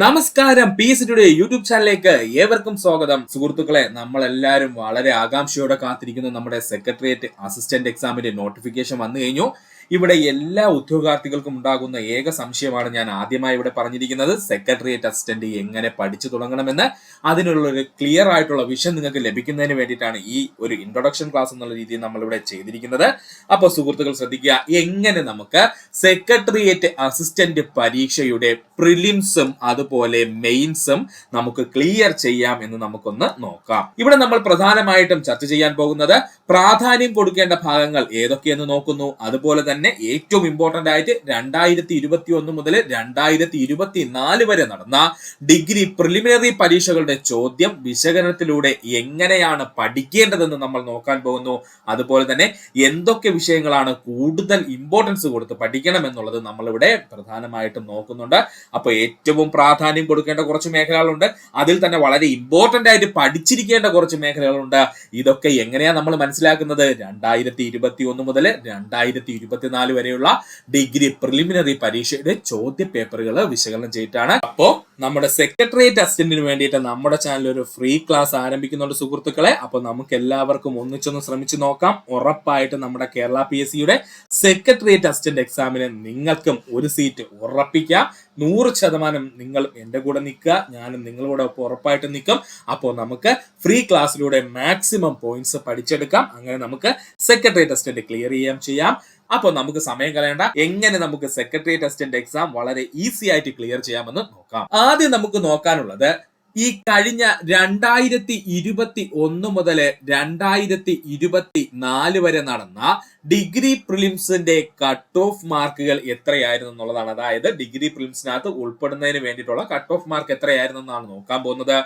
നമസ്കാരം, P S today YouTube ചാനലിലേക്ക് ഏവർക്കും സ്വാഗതം. സുഹൃത്തുക്കളെ, നമ്മളെല്ലാവരും വളരെ ആകാംക്ഷയോടെ കാത്തിരിക്കുന്ന നമ്മുടെ സെക്രട്ടേറിയറ്റ് അസിസ്റ്റന്റ് എക്സാമിന്റെ നോട്ടിഫിക്കേഷൻ വന്നു കഴിഞ്ഞു. ഇവിടെ എല്ലാ ഉദ്യോഗാർത്ഥികൾക്കും ഉണ്ടാകുന്ന ഏക സംശയമാണ് ഞാൻ ആദ്യമായി ഇവിടെ പറഞ്ഞിരിക്കുന്നത്. സെക്രട്ടേറിയറ്റ് അസിസ്റ്റന്റ് എങ്ങനെ പഠിച്ചു തുടങ്ങണമെന്ന് അതിനുള്ള ഒരു ക്ലിയർ ആയിട്ടുള്ള വിഷൻ നിങ്ങൾക്ക് ലഭിക്കുന്നതിന് വേണ്ടിയിട്ടാണ് ഈ ഒരു ഇൻട്രൊഡക്ഷൻ ക്ലാസ് എന്നുള്ള രീതിയിൽ നമ്മളിവിടെ ചെയ്തിരിക്കുന്നത്. അപ്പോൾ സുഹൃത്തുക്കൾ ശ്രദ്ധിക്കുക, എങ്ങനെ നമുക്ക് സെക്രട്ടേറിയറ്റ് അസിസ്റ്റന്റ് പരീക്ഷയുടെ പ്രിലിംസും അതുപോലെ മെയിൻസും നമുക്ക് ക്ലിയർ ചെയ്യാം എന്ന് നമുക്കൊന്ന് നോക്കാം. ഇവിടെ നമ്മൾ പ്രധാനമായിട്ടും ചർച്ച ചെയ്യാൻ പോകുന്നത് പ്രാധാന്യം കൊടുക്കേണ്ട ഭാഗങ്ങൾ ഏതൊക്കെയെന്ന് നോക്കുന്നു. അതുപോലെ തന്നെ ഏറ്റവും ഇമ്പോർട്ടന്റ് ആയിട്ട് 2021 മുതൽ 2024 വരെ നടന്ന ഡിഗ്രി പ്രിലിമിനറി പരീക്ഷകളുടെ ചോദ്യം വിശകലനത്തിലൂടെ എങ്ങനെയാണ് പഠിക്കേണ്ടതെന്ന് നമ്മൾ നോക്കാൻ പോകുന്നു. അതുപോലെ തന്നെ എന്തൊക്കെ വിഷയങ്ങളാണ് കൂടുതൽ ഇമ്പോർട്ടൻസ് കൊടുത്ത് പഠിക്കണം എന്നുള്ളത് നമ്മളിവിടെ പ്രധാനമായിട്ടും നോക്കുന്നുണ്ട്. അപ്പൊ ഏറ്റവും പ്രാധാന്യം കൊടുക്കേണ്ട കുറച്ച് മേഖലകളുണ്ട്, അതിൽ തന്നെ വളരെ ഇമ്പോർട്ടന്റ് ആയിട്ട് പഠിച്ചിരിക്കേണ്ട കുറച്ച് മേഖലകളുണ്ട്. ഇതൊക്കെ എങ്ങനെയാ നമ്മൾ മനസ്സിലാക്കുന്നത്? 2021 മുതൽ 2024 വരെയുള്ള ഡിഗ്രി പ്രിലിമിനറി പരീക്ഷയുടെ ചോദ്യ പേപ്പറുകൾ വിശകലനം ചെയ്തിട്ടാണ്. അപ്പോ നമ്മുടെ സെക്രട്ടേറിയറ്റ് അസിസ്റ്റന്റിന് വേണ്ടിയിട്ട് നമ്മുടെ ചാനൽ ഒരു ഫ്രീ ക്ലാസ് ആരംഭിക്കുന്നുണ്ട് സുഹൃത്തുക്കളെ. അപ്പൊ നമുക്ക് എല്ലാവർക്കും ഒന്നിച്ചൊന്ന് ശ്രമിച്ചു നോക്കാം. ഉറപ്പായിട്ട് നമ്മുടെ കേരള PSCയുടെ സെക്രട്ടേറിയറ്റ് അസിസ്റ്റന്റ് എക്സാമിന് നിങ്ങൾക്കും ഒരു സീറ്റ് ഉറപ്പിക്കാം. 100% നിങ്ങൾ എന്റെ കൂടെ നിൽക്കുക, ഞാനും നിങ്ങളുടെ ഒപ്പം ഉറപ്പായിട്ട് നിൽക്കും. അപ്പോൾ നമുക്ക് ഫ്രീ ക്ലാസ്സിലൂടെ മാക്സിമം പോയിന്റ്സ് പഠിച്ചെടുക്കാം. അങ്ങനെ നമുക്ക് സെക്രട്ടേറിയറ്റ് അസിസ്റ്റന്റ് ക്ലിയർ ചെയ്യാം. അപ്പോൾ നമുക്ക് സമയം കളയണ്ട, എങ്ങനെ നമുക്ക് സെക്രട്ടേറിയറ്റ് അസിസ്റ്റന്റ് എക്സാം വളരെ ഈസി ആയിട്ട് ക്ലിയർ ചെയ്യാമെന്ന് നോക്കാം. ആദ്യം നമുക്ക് നോക്കാനുള്ളത് ഈ കഴിഞ്ഞ 2021 മുതൽ 2024 വരെ നടന്ന ഡിഗ്രി പ്രിലിംസിന്റെ കട്ട് ഓഫ് മാർക്കുകൾ എത്രയായിരുന്നു എന്നുള്ളതാണ്. അതായത് ഡിഗ്രി പ്രിലിംസിനകത്ത് ഉൾപ്പെടുന്നതിന് വേണ്ടിയിട്ടുള്ള കട്ട് ഓഫ് മാർക്ക് എത്രയായിരുന്നു എന്നാണ് നോക്കാൻ പോകുന്നത്.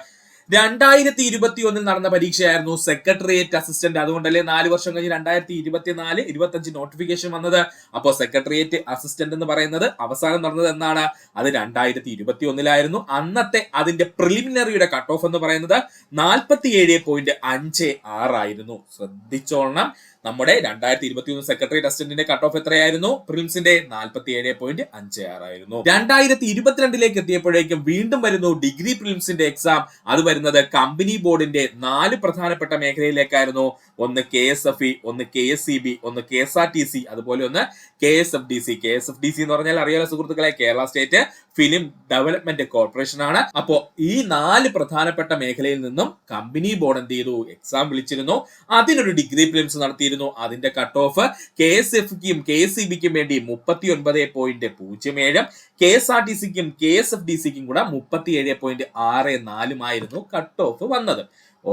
2021 നടന്ന പരീക്ഷയായിരുന്നു സെക്രട്ടേറിയറ്റ് അസിസ്റ്റന്റ്. അതുകൊണ്ടല്ലേ 4 വർഷം കഴിഞ്ഞ് 2024-25 നോട്ടിഫിക്കേഷൻ വന്നത്. അപ്പോൾ സെക്രട്ടേറിയറ്റ് അസിസ്റ്റന്റ് എന്ന് പറയുന്നത് അവസാനം നടന്നത് എന്നാണ്? അത് 2021 അന്നത്തെ അതിന്റെ പ്രിലിമിനറിയുടെ കട്ട് ഓഫ് എന്ന് പറയുന്നത് 47.56 ആയിരുന്നു. ശ്രദ്ധിച്ചോളണം, നമ്മുടെ 2021 സെക്രട്ടേറിയറ്റ് അസിസ്റ്റന്റിന്റെ കട്ട് ഓഫ് എത്രയായിരുന്നു? പ്രിലിംസിന്റെ 47.56 ആയിരുന്നു. 2022 എത്തിയപ്പോഴേക്കും വീണ്ടും വരുന്നു ഡിഗ്രി പ്രിലിംസിന്റെ എക്സാം. അത് വരുന്നത് കമ്പനി ബോർഡിന്റെ 4 പ്രധാനപ്പെട്ട മേഖലയിലേക്കായിരുന്നു. ഒന്ന് KSFE, ഒന്ന് KSEB, ഒന്ന് KSRTC, അതുപോലെ ഒന്ന് KSFDC. KSFDC എന്ന് പറഞ്ഞാൽ അറിയാലോ സുഹൃത്തുക്കളെ, Kerala state film development corporation ആണ്. അപ്പോ ഈ 4 പ്രധാനപ്പെട്ട മേഖലയിൽ നിന്നും കമ്പനി ബോർഡ് എന്ത് ചെയ്തു? എക്സാം വിളിച്ചിരുന്നു. അതിനൊരു ഡിഗ്രി പ്രിലിംസ് നടത്തിയിരുന്നു. അതിന്റെ കട്ട് ഓഫ് KSFക്കും KSEBക്കും വേണ്ടി 39.07, KSRTCക്കും KSFDCക്കും കൂടെ 37.64 ആയിരുന്നു കട്ട് ഓഫ് വന്നത്.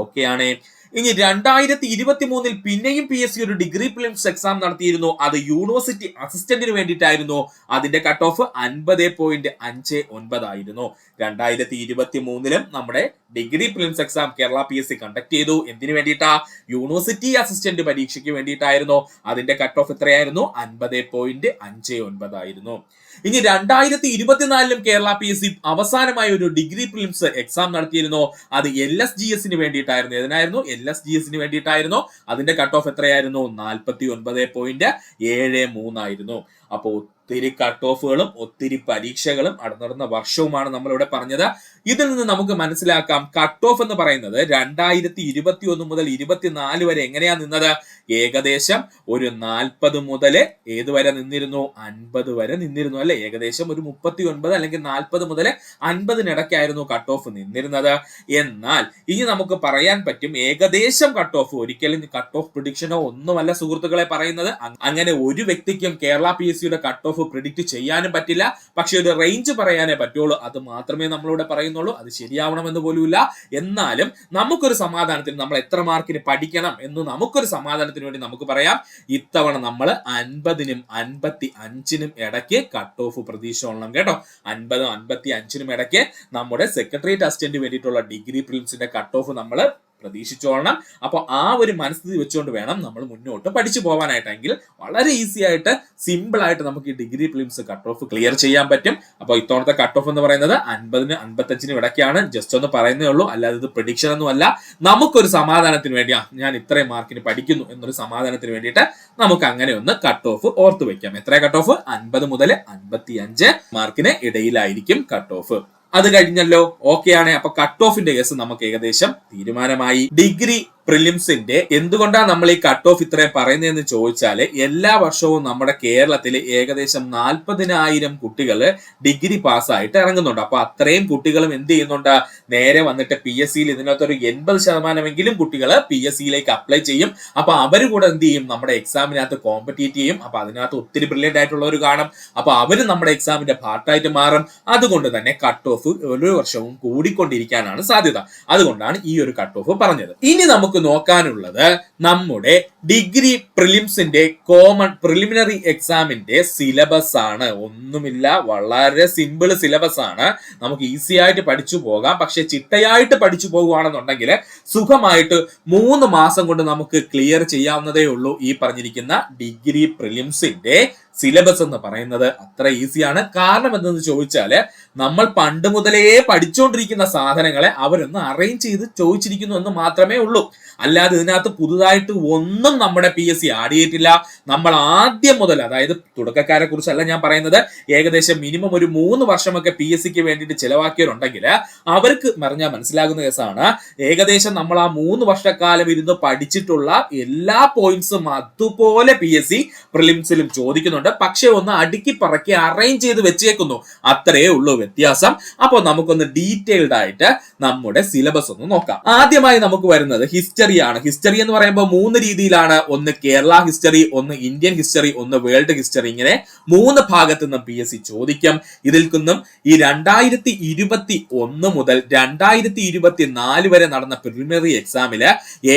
ഓക്കെ ആണ്. ഇനി 2023 പിന്നെയും PSC ഒരു ഡിഗ്രി പ്രിലിംസ് എക്സാം നടത്തിയിരുന്നു. അത് യൂണിവേഴ്സിറ്റി അസിസ്റ്റന്റിന് വേണ്ടിയിട്ടായിരുന്നു. അതിന്റെ കട്ട് ഓഫ് 50.59 ആയിരുന്നു. 2023 നമ്മുടെ degree prelims exam Kerala PSC conduct ചെയ്തു. എന്തിനു വേണ്ടിയിട്ടാ? യൂണിവേഴ്സിറ്റി അസിസ്റ്റന്റ് പരീക്ഷയ്ക്ക് വേണ്ടിയിട്ടായിരുന്നു. അതിന്റെ കട്ട് ഓഫ് എത്രയായിരുന്നു? 50.59 ആയിരുന്നു. ഇനി 2024 കേരള PSC അവസാനമായി ഒരു ഡിഗ്രി പ്രിലിംസ് എക്സാം നടത്തിയിരുന്നു. അത് LSGSന് വേണ്ടിയിട്ടായിരുന്നു. ഏതിനായിരുന്നു? LSGSന് വേണ്ടിയിട്ടായിരുന്നു. അതിന്റെ കട്ട് ഓഫ് എത്രയായിരുന്നു? 49.73 ആയിരുന്നു. അപ്പോൾ ഒത്തിരി കട്ട് ഓഫുകളും ഒത്തിരി പരീക്ഷകളും നടന്ന വർഷവുമാണ് നമ്മളിവിടെ പറഞ്ഞത്. ഇതിൽ നിന്ന് നമുക്ക് മനസ്സിലാക്കാം, കട്ട് ഓഫ് എന്ന് പറയുന്നത് 2021 മുതൽ 24 വരെ എങ്ങനെയാ നിന്നത്? ഏകദേശം ഒരു 40 മുതൽ ഏതുവരെ നിന്നിരുന്നു? 50 വരെ നിന്നിരുന്നു അല്ലെ? ഏകദേശം ഒരു 39 അല്ലെങ്കിൽ 40 മുതൽ 50 കട്ട് ഓഫ് നിന്നിരുന്നത്. എന്നാൽ ഇനി നമുക്ക് പറയാൻ പറ്റും ഏകദേശം കട്ട് ഓഫ്, ഒരിക്കലും കട്ട് ഓഫ് പ്രിഡിക്ഷനോ ഒന്നുമല്ല സുഹൃത്തുക്കളെ പറയുന്നത്. അങ്ങനെ ഒരു വ്യക്തിക്കും കേരള PSCയുടെ കട്ട് ഓഫ് പ്രിഡിക്റ്റ് ചെയ്യാനും പറ്റില്ല. പക്ഷെ ഒരു റേഞ്ച് പറയാനേ പറ്റുള്ളൂ. അത് മാത്രമേ നമ്മളിവിടെ പറയുന്നുള്ളൂ. അത് ശരിയാവണമെന്ന് പോലുമില്ല. എന്നാലും നമുക്കൊരു സമാധാനത്തിന് നമ്മൾ എത്ര മാർക്കിന് പഠിക്കണം എന്ന് നമുക്കൊരു സമാധാനത്തിന് വേണ്ടി നമുക്ക് പറയാം, ഇത്തവണ നമ്മൾ 50നും 55നും ഇടയ്ക്ക് കട്ട് ഓഫ് പ്രതീക്ഷ ഉള്ളണം കേട്ടോ. 50നും 55നും ഇടയ്ക്ക് നമ്മുടെ സെക്രട്ടേറിയറ്റ് അസിസ്റ്റന്റ് വേണ്ടിയിട്ടുള്ള ഡിഗ്രി പ്രിലിംസിന്റെ കട്ട് ഓഫ് നമ്മൾ പ്രതീക്ഷിച്ചോളണം. അപ്പൊ ആ ഒരു മനസ്ഥിതി വെച്ചുകൊണ്ട് വേണം നമ്മൾ മുന്നോട്ട് പഠിച്ചു പോകാനായിട്ടെങ്കിൽ വളരെ ഈസി ആയിട്ട് സിമ്പിൾ ആയിട്ട് നമുക്ക് ഈ degree prelims cut off clear ചെയ്യാൻ പറ്റും. അപ്പോൾ ഇത്തവണത്തെ കട്ട് ഓഫ് എന്ന് പറയുന്നത് 50നും 55നും ഇടയ്ക്കാണ്. ജസ്റ്റ് ഒന്ന് പറയുന്നേ ഉള്ളൂ, അല്ലാതെ ഇത് പ്രഡിക്ഷൻ ഒന്നും അല്ല. നമുക്കൊരു സമാധാനത്തിന് വേണ്ടിയാ ഞാൻ ഇത്രയും മാർക്കിന് പഠിക്കുന്നു എന്നൊരു സമാധാനത്തിന് വേണ്ടിയിട്ട് നമുക്ക് അങ്ങനെ ഒന്ന് കട്ട് ഓഫ് ഓർത്ത് വെക്കാം. എത്ര കട്ട് ഓഫ്? 50 മുതൽ 55 മാർക്കിന് ഇടയിലായിരിക്കും കട്ട് ഓഫ്. അത് കഴിഞ്ഞല്ലോ, ഓക്കെ ആണ്. അപ്പൊ കട്ട് ഓഫിന്റെ കേസ് നമുക്ക് ഏകദേശം തീരുമാനമായി. ഡിഗ്രി പ്രിലിംസിന്റെ എന്തുകൊണ്ടാണ് നമ്മൾ ഈ കട്ട് ഓഫ് ഇത്രയും പറയുന്നതെന്ന് ചോദിച്ചാല്, എല്ലാ വർഷവും നമ്മുടെ കേരളത്തിൽ ഏകദേശം 40,000 കുട്ടികൾ ഡിഗ്രി പാസ്സായിട്ട് ഇറങ്ങുന്നുണ്ട്. അപ്പൊ അത്രയും കുട്ടികളും എന്ത് ചെയ്യുന്നുണ്ട്, നേരെ വന്നിട്ട് PSC ഇതിനകത്തൊരു 80% കുട്ടികൾ PSC അപ്ലൈ ചെയ്യും. അപ്പൊ അവര് കൂടെ എന്ത് ചെയ്യും, നമ്മുടെ എക്സാമിനകത്ത് കോമ്പറ്റീറ്റ് ചെയ്യും. അപ്പൊ അതിനകത്ത് ഒത്തിരി ബ്രില്യന്റ് ആയിട്ടുള്ളവർ കാണും. അപ്പൊ അവര് നമ്മുടെ എക്സാമിന്റെ പാർട്ടായിട്ട് മാറും. അതുകൊണ്ട് തന്നെ കട്ട് ഓഫ് ഓരോ വർഷവും കൂടിക്കൊണ്ടിരിക്കാനാണ് സാധ്യത. അതുകൊണ്ടാണ് ഈ ഒരു കട്ട് ഓഫ് പറഞ്ഞത്. ഇനി നമുക്ക് നോക്കാനുള്ളത് നമ്മുടെ ഡിഗ്രി പ്രിലിംസിന്റെ കോമൺ പ്രിലിമിനറി എക്സാമിന്റെ സിലബസ് ആണ്. ഒന്നുമില്ല, വളരെ സിമ്പിൾ സിലബസ് ആണ്. നമുക്ക് ഈസി ആയിട്ട് പഠിച്ചു പോകാം. പക്ഷെ ചിട്ടയായിട്ട് പഠിച്ചു പോകുകയാണെന്നുണ്ടെങ്കിൽ സുഖമായിട്ട് 3 മാസം കൊണ്ട് നമുക്ക് ക്ലിയർ ചെയ്യാവുന്നതേ ഉള്ളൂ. ഈ പറഞ്ഞിരിക്കുന്ന ഡിഗ്രി പ്രിലിംസിന്റെ സിലബസ് എന്ന് പറയുന്നത് അത്ര ഈസിയാണ്. കാരണം എന്തെന്ന് ചോദിച്ചാല്, നമ്മൾ പണ്ട് മുതലേ പഠിച്ചുകൊണ്ടിരിക്കുന്ന സാധനങ്ങളെ അവരൊന്ന് അറേഞ്ച് ചെയ്ത് ചോദിച്ചിരിക്കുന്നു എന്ന് മാത്രമേ ഉള്ളൂ. അല്ലാതെ ഇതിനകത്ത് പുതുതായിട്ട് ഒന്നും നമ്മുടെ PSC ആഡ് ചെയ്തിട്ടില്ല. നമ്മൾ ആദ്യം മുതൽ, അതായത് തുടക്കക്കാരെ കുറിച്ചല്ല ഞാൻ പറയുന്നത്, ഏകദേശം മിനിമം ഒരു 3 വർഷമൊക്കെ PSCക്ക് വേണ്ടിയിട്ട് ചിലവാക്കിയവരുണ്ടെങ്കിൽ അവർക്ക് പറഞ്ഞാൽ മനസ്സിലാകുന്ന കേസാണ്. ഏകദേശം നമ്മൾ ആ 3 വർഷക്കാലം ഇരുന്ന് പഠിച്ചിട്ടുള്ള എല്ലാ പോയിന്റ്സും അതുപോലെ PSC പ്രിലിംസിലും ചോദിക്കുന്നുണ്ട്. പക്ഷെ ഒന്ന് അടുക്കി പറക്കി അറേഞ്ച് ചെയ്ത് വെച്ചേക്കുന്നു, അത്രയേ ഉള്ളൂ വ്യത്യാസം. അപ്പൊ നമുക്കൊന്ന് ഡീറ്റെയിൽഡ് ആയിട്ട് നമ്മുടെ സിലബസ് ഒന്ന് നോക്കാം. ആദ്യമായി നമുക്ക് വരുന്നത് ഹിസ്റ്ററി ആണ്. ഹിസ്റ്ററി എന്ന് പറയുമ്പോൾ 3 രീതിയിലാണ്. ഒന്ന് കേരള ഹിസ്റ്ററി, ഒന്ന് ഇന്ത്യൻ ഹിസ്റ്ററി, ഒന്ന് വേൾഡ് ഹിസ്റ്ററി. ഇങ്ങനെ 3 ഭാഗത്തു നിന്നും PSC ചോദിക്കും. ഇതിൽ നിന്നും ഈ 2021 മുതൽ 2024 വരെ നടന്ന പ്രിലിമിനറി എക്സാമില്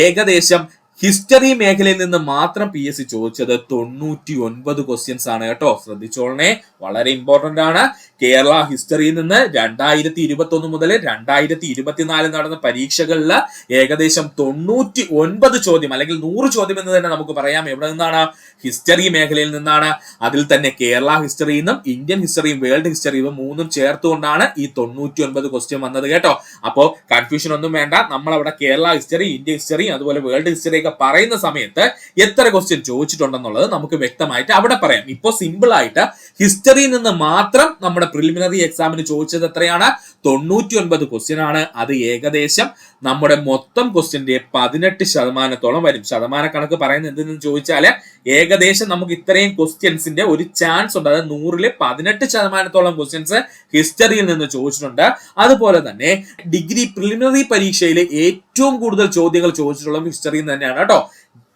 ഏകദേശം ഹിസ്റ്ററി മേഖലയിൽ നിന്ന് മാത്രം PSC ചോദിച്ചത് 99 ക്വസ്റ്റ്യൻസ് ആണ് കേട്ടോ. ശ്രദ്ധിച്ചോളണേ, വളരെ ഇമ്പോർട്ടന്റ് ആണ്. കേരള ഹിസ്റ്ററിയിൽ നിന്ന് 2021 മുതൽ 2024 നടന്ന പരീക്ഷകളിൽ ഏകദേശം 99 ചോദ്യം അല്ലെങ്കിൽ 100 ചോദ്യം എന്ന് തന്നെ നമുക്ക് പറയാം. എവിടെ നിന്നാണ്? ഹിസ്റ്ററി മേഖലയിൽ നിന്നാണ്. അതിൽ തന്നെ കേരള ഹിസ്റ്ററിയിൽ നിന്നും ഇന്ത്യൻ ഹിസ്റ്ററിയും വേൾഡ് ഹിസ്റ്ററിയും 3ഉം ചേർത്തുകൊണ്ടാണ് ഈ 99 ക്വസ്റ്റ്യൻ വന്നത് കേട്ടോ. അപ്പോ കൺഫ്യൂഷൻ ഒന്നും വേണ്ട. നമ്മൾ അവിടെ കേരള ഹിസ്റ്ററി, ഇന്ത്യൻ ഹിസ്റ്ററി, അതുപോലെ വേൾഡ് ഹിസ്റ്ററി ഒക്കെ പറയുന്ന സമയത്ത് എത്ര ക്വസ്റ്റ്യൻ ചോദിച്ചിട്ടുണ്ടെന്നുള്ളത് നമുക്ക് വ്യക്തമായിട്ട് അവിടെ പറയാം. ഇപ്പോ സിമ്പിൾ ആയിട്ട് ഹിസ്റ്ററിയിൽ നിന്ന് മാത്രം നമ്മുടെ പ്രിലിമിനറി എക്സാമിന് ചോദിച്ചത് എത്രയാണ്? 99 ക്വസ്റ്റ്യൻ ആണ്. അത് ഏകദേശം നമ്മുടെ മൊത്തം ക്വസ്റ്റ്യന്റെ 18% വരും. ശതമാന കണക്ക് പറയുന്നത് എന്തെന്ന് ചോദിച്ചാല്, ഏകദേശം നമുക്ക് ഇത്രയും ക്വസ്റ്റ്യൻസിന്റെ ഒരു ചാൻസ് ഉണ്ട്. അതായത് 100-ൽ 18% ക്വസ്റ്റ്യൻസ് ഹിസ്റ്ററിയിൽ നിന്ന് ചോദിച്ചിട്ടുണ്ട്. അതുപോലെ തന്നെ ഡിഗ്രി പ്രിലിമിനറി പരീക്ഷയിൽ ഏറ്റവും കൂടുതൽ ചോദ്യങ്ങൾ ചോദിച്ചിട്ടുള്ളത് ഹിസ്റ്ററിയിൽ തന്നെയാണ് കേട്ടോ.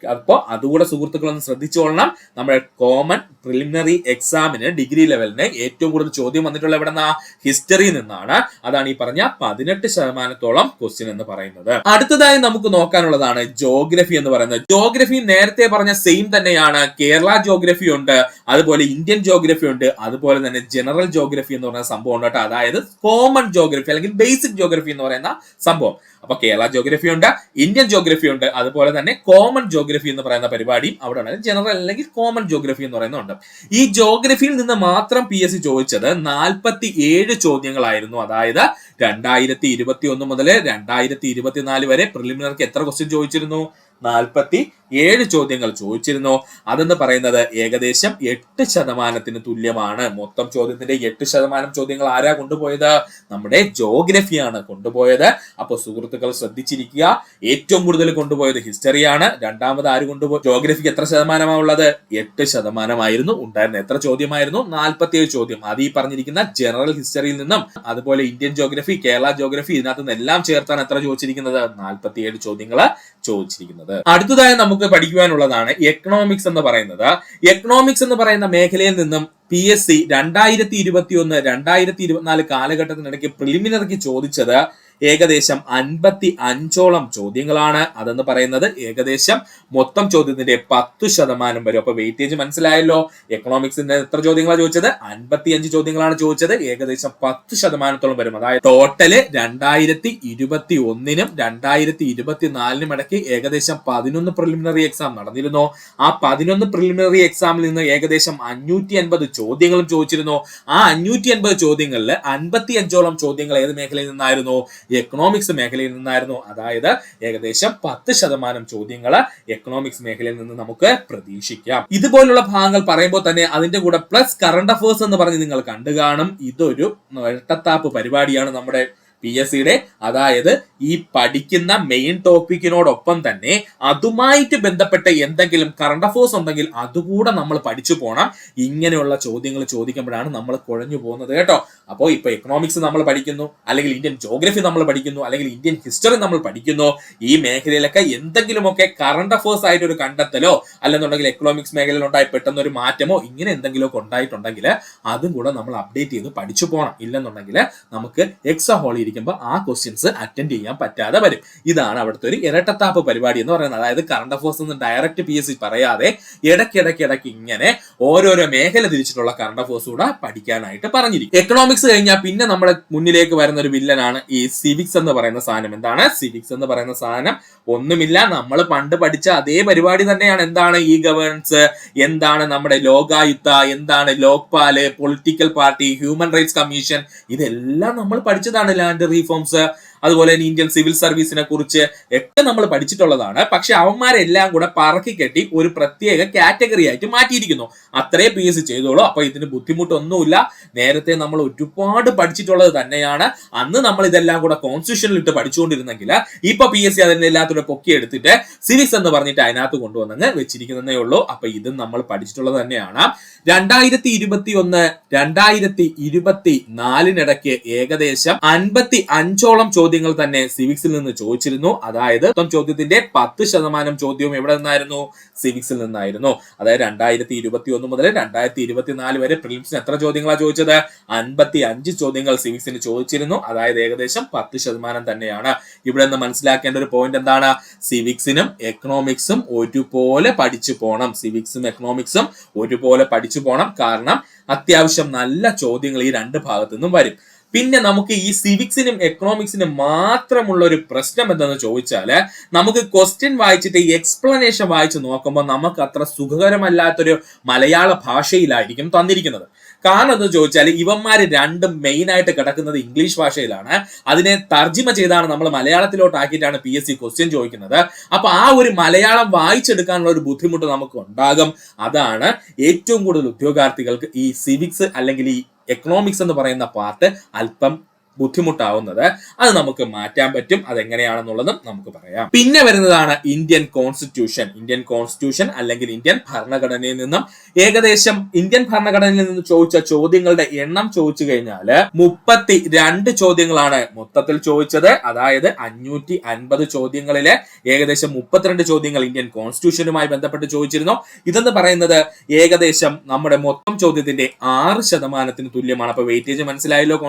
അപ്പൊ അതുകൂടെ സുഹൃത്തുക്കളൊന്ന് ശ്രദ്ധിച്ചോളണം. നമ്മുടെ കോമൺ പ്രിലിമിനറി എക്സാമിന് ഡിഗ്രി ലെവലിന് ഏറ്റവും കൂടുതൽ ചോദ്യം വന്നിട്ടുള്ള എവിടെ നിന്നാ? ഹിസ്റ്ററിയിൽ നിന്നാണ്. അതാണ് ഈ പറഞ്ഞ 18% ക്വസ്റ്റ്യൻ എന്ന് പറയുന്നത്. അടുത്തതായി നമുക്ക് നോക്കാനുള്ളതാണ് ജോഗ്രഫി എന്ന് പറയുന്നത്. ജോഗ്രഫി നേരത്തെ പറഞ്ഞ സെയിം തന്നെയാണ്. കേരള ജോഗ്രഫി ഉണ്ട്, അതുപോലെ ഇന്ത്യൻ ജോഗ്രഫി ഉണ്ട്, അതുപോലെ തന്നെ ജനറൽ ജോഗ്രഫി എന്ന് പറയുന്ന സംഭവം ഉണ്ട് കേട്ടോ. അതായത് കോമൺ ജോഗ്രഫി അല്ലെങ്കിൽ ബേസിക് ജോഗ്രഫി എന്ന് പറയുന്ന സംഭവം. അപ്പൊ കേരള ജോഗ്രഫി ഉണ്ട്, ഇന്ത്യൻ ജോഗ്രഫി ഉണ്ട്, അതുപോലെ തന്നെ കോമൺ ജോഗ്രഫി എന്ന് പറയുന്ന പരിപാടിയും അവിടെ ഉണ്ട്. ജനറൽ അല്ലെങ്കിൽ കോമൺ ജോഗ്രഫി എന്ന് പറയുന്നുണ്ട്. ഈ ജോഗ്രഫിയിൽ നിന്ന് മാത്രം PSC ചോദിച്ചത് 47 ചോദ്യങ്ങളായിരുന്നു. അതായത് 2021 മുതൽ 2024 വരെ പ്രിലിമിനറിക്ക് എത്ര ക്വസ്റ്റ്യൻ ചോദിച്ചിരുന്നു? 47 ചോദ്യങ്ങൾ ചോദിച്ചിരുന്നു. അതെന്ന് പറയുന്നത് ഏകദേശം 8% തുല്യമാണ്. മൊത്തം ചോദ്യത്തിന്റെ 8% ചോദ്യങ്ങൾ ആരാ കൊണ്ടുപോയത്? നമ്മുടെ ജോഗ്രഫിയാണ് കൊണ്ടുപോയത്. അപ്പൊ സുഹൃത്തുക്കൾ ശ്രദ്ധിച്ചിരിക്കുക, ഏറ്റവും കൂടുതൽ കൊണ്ടുപോയത് ഹിസ്റ്ററിയാണ്. രണ്ടാമത് ആര് കൊണ്ടുപോയി? ജോഗ്രഫിക്ക് എത്ര ശതമാനമാണ് ഉള്ളത്? 8% ഉണ്ടായിരുന്നത്. എത്ര ചോദ്യമായിരുന്നു? 47 ചോദ്യം. അത് ഈ പറഞ്ഞിരിക്കുന്ന ജനറൽ ഹിസ്റ്ററിയിൽ നിന്നും അതുപോലെ ഇന്ത്യൻ ജോഗ്രഫി, കേരള ജോഗ്രഫി, ഇതിനകത്ത് നിന്ന് എല്ലാം ചേർത്താണ് എത്ര ചോദിച്ചിരിക്കുന്നത്? 47 ചോദ്യങ്ങൾ ചോദിച്ചിരിക്കുന്നത്. അടുത്തതായി നമുക്ക് പഠിക്കുവാനുള്ളതാണ് എക്കണോമിക്സ് എന്ന് പറയുന്നത്. എക്കണോമിക്സ് എന്ന് പറയുന്ന മേഖലയിൽ നിന്നും PSC 2021, 2024 കാലഘട്ടത്തിനിടയ്ക്ക് പ്രിലിമിനറിക്ക് ചോദിച്ചത് ഏകദേശം 55ഓളം ചോദ്യങ്ങളാണ്. അതെന്ന് പറയുന്നത് ഏകദേശം മൊത്തം ചോദ്യത്തിന്റെ 10% വരും. അപ്പൊ വെയിറ്റേജ് മനസ്സിലായല്ലോ. എക്കണോമിക്സിന്റെ എത്ര ചോദ്യങ്ങളാണ് ചോദിച്ചത്? 55 ചോദ്യങ്ങളാണ് ചോദിച്ചത്. ഏകദേശം 10% വരും. അതായത് ടോട്ടല് 2021-നും 2024-നും ഇടയ്ക്ക് ഏകദേശം 11 പ്രിലിമിനറി എക്സാം നടന്നിരുന്നു. ആ 11 പ്രിലിമിനറി എക്സാമിൽ നിന്ന് ഏകദേശം 550 ചോദ്യങ്ങളും ചോദിച്ചിരുന്നു. ആ 550 ചോദ്യങ്ങളിൽ 55ഓളം ചോദ്യങ്ങൾ ഏത് മേഖലയിൽ നിന്നായിരുന്നു? എക്കണോമിക്സ് മേഖലയിൽ നിന്നായിരുന്നു. അതായത് ഏകദേശം 10% ചോദ്യങ്ങൾ എക്കണോമിക്സ് മേഖലയിൽ നിന്ന് നമുക്ക് പ്രതീക്ഷിക്കാം. ഇതുപോലുള്ള ഭാഗങ്ങൾ പറയുമ്പോൾ തന്നെ അതിന്റെ കൂടെ പ്ലസ് കറണ്ട് അഫേഴ്സ് എന്ന് പറഞ്ഞ് നിങ്ങൾ കണ്ടു കാണും. ഇതൊരു ഇരട്ടത്താപ്പ് പരിപാടിയാണ് നമ്മുടെ PSCയുടെ. അതായത് ഈ പഠിക്കുന്ന മെയിൻ ടോപ്പിക്കിനോടൊപ്പം തന്നെ അതുമായിട്ട് ബന്ധപ്പെട്ട എന്തെങ്കിലും കറണ്ട് അഫേഴ്സ് ഉണ്ടെങ്കിൽ അതുകൂടെ നമ്മൾ പഠിച്ചു പോകണം. ഇങ്ങനെയുള്ള ചോദ്യങ്ങൾ ചോദിക്കുമ്പോഴാണ് നമ്മൾ കുഴഞ്ഞു പോകുന്നത് കേട്ടോ. അപ്പോൾ ഇപ്പൊ എക്കണോമിക്സ് നമ്മൾ പഠിക്കുന്നു, അല്ലെങ്കിൽ ഇന്ത്യൻ ജോഗ്രഫി നമ്മൾ പഠിക്കുന്നു, അല്ലെങ്കിൽ ഇന്ത്യൻ ഹിസ്റ്ററി നമ്മൾ പഠിക്കുന്നു. ഈ മേഖലയിലൊക്കെ എന്തെങ്കിലുമൊക്കെ കറണ്ട് അഫേഴ്സ് ആയിട്ട് ഒരു കണ്ടെത്തലോ അല്ലെന്നുണ്ടെങ്കിൽ എക്കണോമിക്സ് മേഖലയിൽ ഉണ്ടായി പെട്ടെന്ന് ഒരു മാറ്റമോ ഇങ്ങനെ എന്തെങ്കിലുമൊക്കെ ഉണ്ടായിട്ടുണ്ടെങ്കിൽ അതും കൂടെ നമ്മൾ അപ്ഡേറ്റ് ചെയ്ത് പഠിച്ചു പോകണം. ഇല്ലെന്നുണ്ടെങ്കിൽ നമുക്ക് എക്സാം ഹോളിൽ ഇരിക്കുമ്പോൾ ആ ക്വസ്റ്റ്യൻസ് അറ്റൻഡ് ചെയ്യാൻ പറ്റാതെ വരും. ഇതാണ് അവിടുത്തെ ഒരു ഇരട്ടത്താപ്പ് പരിപാടി എന്ന് പറയുന്നത്. അതായത് കറണ്ട് അഫേഴ്സ് ഒന്നും ഡയറക്റ്റ് PSC പറയാതെ ഇടയ്ക്കിടയ്ക്ക് ഇങ്ങനെ ഓരോരോ മേഖല തിരിച്ചിട്ടുള്ള കറണ്ട് അഫേഴ്സ് കൂടെ പഠിക്കാനായിട്ട് പറഞ്ഞിരിക്കും. എക്കണോമിക്സ് കഴിഞ്ഞാൽ പിന്നെ നമ്മുടെ മുന്നിലേക്ക് വരുന്ന ഒരു വില്ലനാണ് ഈ സിവിക്സ് എന്ന് പറയുന്ന സാധനം. എന്താണ് സിവിക്സ് എന്ന് പറയുന്ന സാധനം? ഒന്നുമില്ല, നമ്മൾ പണ്ട് പഠിച്ച അതേ പരിപാടി തന്നെയാണ്. എന്താണ് ഈ ഗവേണൻസ്, എന്താണ് നമ്മുടെ ലോകായുക്ത, എന്താണ് Lokpal, political party, human rights commission, ഇതെല്ലാം നമ്മൾ പഠിച്ചതാണ്. ലാൻഡ് റീഫോംസ്, അതുപോലെ തന്നെ ഇന്ത്യൻ സിവിൽ സർവീസിനെ കുറിച്ച് ഒക്കെ നമ്മൾ പഠിച്ചിട്ടുള്ളതാണ്. പക്ഷെ അവന്മാരെല്ലാം കൂടെ പറക്കി കെട്ടി ഒരു പ്രത്യേക കാറ്റഗറി ആയിട്ട് മാറ്റിയിരിക്കുന്നു. അത്രേ PSC ചെയ്തോളൂ. അപ്പൊ ഇതിന് ബുദ്ധിമുട്ടൊന്നുമില്ല. നേരത്തെ നമ്മൾ ഒരുപാട് പഠിച്ചിട്ടുള്ളത് തന്നെയാണ്. അന്ന് നമ്മൾ ഇതെല്ലാം കൂടെ കോൺസ്റ്റിറ്റ്യൂഷനിൽ ഇട്ട് പഠിച്ചുകൊണ്ടിരുന്നെങ്കിൽ ഇപ്പൊ PSC അതിനെ എല്ലാത്തൂടെ പൊക്കി എടുത്തിട്ട് സിവിക്സ് എന്ന് പറഞ്ഞിട്ട് അതിനകത്ത് കൊണ്ടുവന്നങ്ങ് വെച്ചിരിക്കുന്നതേ ഉള്ളൂ. അപ്പൊ ഇതും നമ്മൾ പഠിച്ചിട്ടുള്ളത് തന്നെയാണ്. 2021 2024 ഏകദേശം 55ഓളം ചോദ്യങ്ങൾ തന്നെ സിവിക്സിൽ നിന്ന് ചോദിച്ചിരുന്നു. അതായത് ചോദ്യത്തിന്റെ 10% ചോദ്യവും എവിടെ നിന്നായിരുന്നു? സിവിക്സിൽ നിന്നായിരുന്നു. അതായത് 2021 മുതൽ 2024 വരെ പ്രിലിംസിന് എത്ര ചോദ്യങ്ങളാണ് ചോദിച്ചത്? 55 ചോദ്യങ്ങൾ സിവിക്സിന് ചോദിച്ചിരുന്നു. അതായത് ഏകദേശം 10% തന്നെയാണ്. ഇവിടെ നിന്ന് മനസ്സിലാക്കേണ്ട ഒരു പോയിന്റ് എന്താണ്? സിവിക്സിനും എക്കണോമിക്സും ഒരുപോലെ പഠിച്ചു പോകണം. സിവിക്സും എക്കണോമിക്സും ഒരുപോലെ പഠിച്ചു പോകണം. കാരണം അത്യാവശ്യം നല്ല ചോദ്യങ്ങൾ ഈ രണ്ട് ഭാഗത്തു നിന്നും വരും. പിന്നെ നമുക്ക് ഈ സിവിക്സിനും എക്കണോമിക്സിനും മാത്രമുള്ള ഒരു പ്രശ്നം എന്തെന്ന് ചോദിച്ചാല്, നമുക്ക് ക്വസ്റ്റ്യൻ വായിച്ചിട്ട് ഈ എക്സ്പ്ലനേഷൻ വായിച്ച് നോക്കുമ്പോൾ നമുക്ക് അത്ര സുഖകരമല്ലാത്തൊരു മലയാള ഭാഷയിലായിരിക്കും തന്നിരിക്കുന്നത്. കാരണം എന്ന് ചോദിച്ചാൽ ഇവന്മാര് രണ്ടും മെയിൻ ആയിട്ട് കിടക്കുന്നത് ഇംഗ്ലീഷ് ഭാഷയിലാണ്. അതിനെ തർജിമ ചെയ്താണ് നമ്മൾ മലയാളത്തിലോട്ടാക്കിയിട്ടാണ് PSC ക്വസ്റ്റ്യൻ ചോദിക്കുന്നത്. അപ്പൊ ആ ഒരു മലയാളം വായിച്ചെടുക്കാനുള്ള ഒരു ബുദ്ധിമുട്ട് നമുക്ക് ഉണ്ടാകും. അതാണ് ഏറ്റവും കൂടുതൽ ഉദ്യോഗാർത്ഥികൾക്ക് ഈ സിവിക്സ് അല്ലെങ്കിൽ ഈ എക്കണോമിക്സ് എന്ന് പറയുന്ന പാർട്ട് അല്പം ബുദ്ധിമുട്ടാവുന്നത്. അത് നമുക്ക് മാറ്റാൻ പറ്റും. അതെങ്ങനെയാണെന്നുള്ളതും നമുക്ക് പറയാം. പിന്നെ വരുന്നതാണ് ഇന്ത്യൻ കോൺസ്റ്റിറ്റ്യൂഷൻ അല്ലെങ്കിൽ ഇന്ത്യൻ ഭരണഘടനയിൽ നിന്നും ഏകദേശം ഇന്ത്യൻ ഭരണഘടനയിൽ നിന്ന് ചോദിച്ച ചോദ്യങ്ങളുടെ എണ്ണം ചോദിച്ചു കഴിഞ്ഞാൽ 32 ചോദ്യങ്ങളാണ് മൊത്തത്തിൽ ചോദിച്ചത്. അതായത് 550 ചോദ്യങ്ങളിലെ ഏകദേശം 32 ചോദ്യങ്ങൾ ഇന്ത്യൻ കോൺസ്റ്റിറ്റ്യൂഷനുമായി ബന്ധപ്പെട്ട് ചോദിച്ചിരുന്നു. ഇതെന്ന് പറയുന്നത് ഏകദേശം നമ്മുടെ മൊത്തം ചോദ്യത്തിന്റെ 6% തുല്യമാണ്. അപ്പൊ വെയിറ്റേജ് മനസ്സിലായല്ലോ.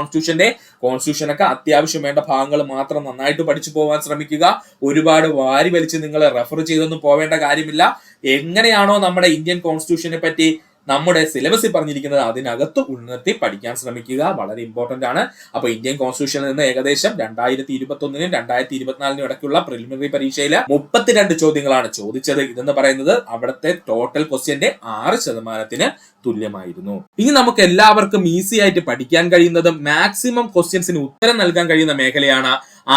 കോൺസ്റ്റിറ്റ്യൂഷനൊക്കെ അത്യാവശ്യം വേണ്ട ഭാഗങ്ങൾ മാത്രം നന്നായിട്ട് പഠിച്ചു പോകാൻ ശ്രമിക്കുക. ഒരുപാട് വാരി വലിച്ച് നിങ്ങൾ റെഫർ ചെയ്തൊന്നും പോവേണ്ട കാര്യമില്ല. എങ്ങനെയാണോ നമ്മുടെ ഇന്ത്യൻ കോൺസ്റ്റിറ്റ്യൂഷനെ പറ്റി നമ്മുടെ സിലബസിൽ പറഞ്ഞിരിക്കുന്നത് അതിനകത്ത് ഉൾനിർത്തി പഠിക്കാൻ ശ്രമിക്കുക. വളരെ ഇമ്പോർട്ടന്റ് ആണ്. അപ്പൊ ഇന്ത്യൻ കോൺസ്റ്റിറ്റ്യൂഷനിൽ നിന്ന് ഏകദേശം 2021 2024 ഇടയ്ക്കുള്ള പ്രിലിമിനറി പരീക്ഷയിൽ 32 ചോദ്യങ്ങളാണ് ചോദിച്ചത്. ഇതെന്ന് പറയുന്നത് അവിടുത്തെ ടോട്ടൽ ക്വസ്റ്റ്യന്റെ 6% തുല്യമായിരുന്നു. ഇനി നമുക്ക് എല്ലാവർക്കും ഈസി ആയിട്ട് പഠിക്കാൻ കഴിയുന്നതും മാക്സിമം ക്വസ്റ്റ്യൻസിന് ഉത്തരം നൽകാൻ കഴിയുന്ന മേഖലയാണ്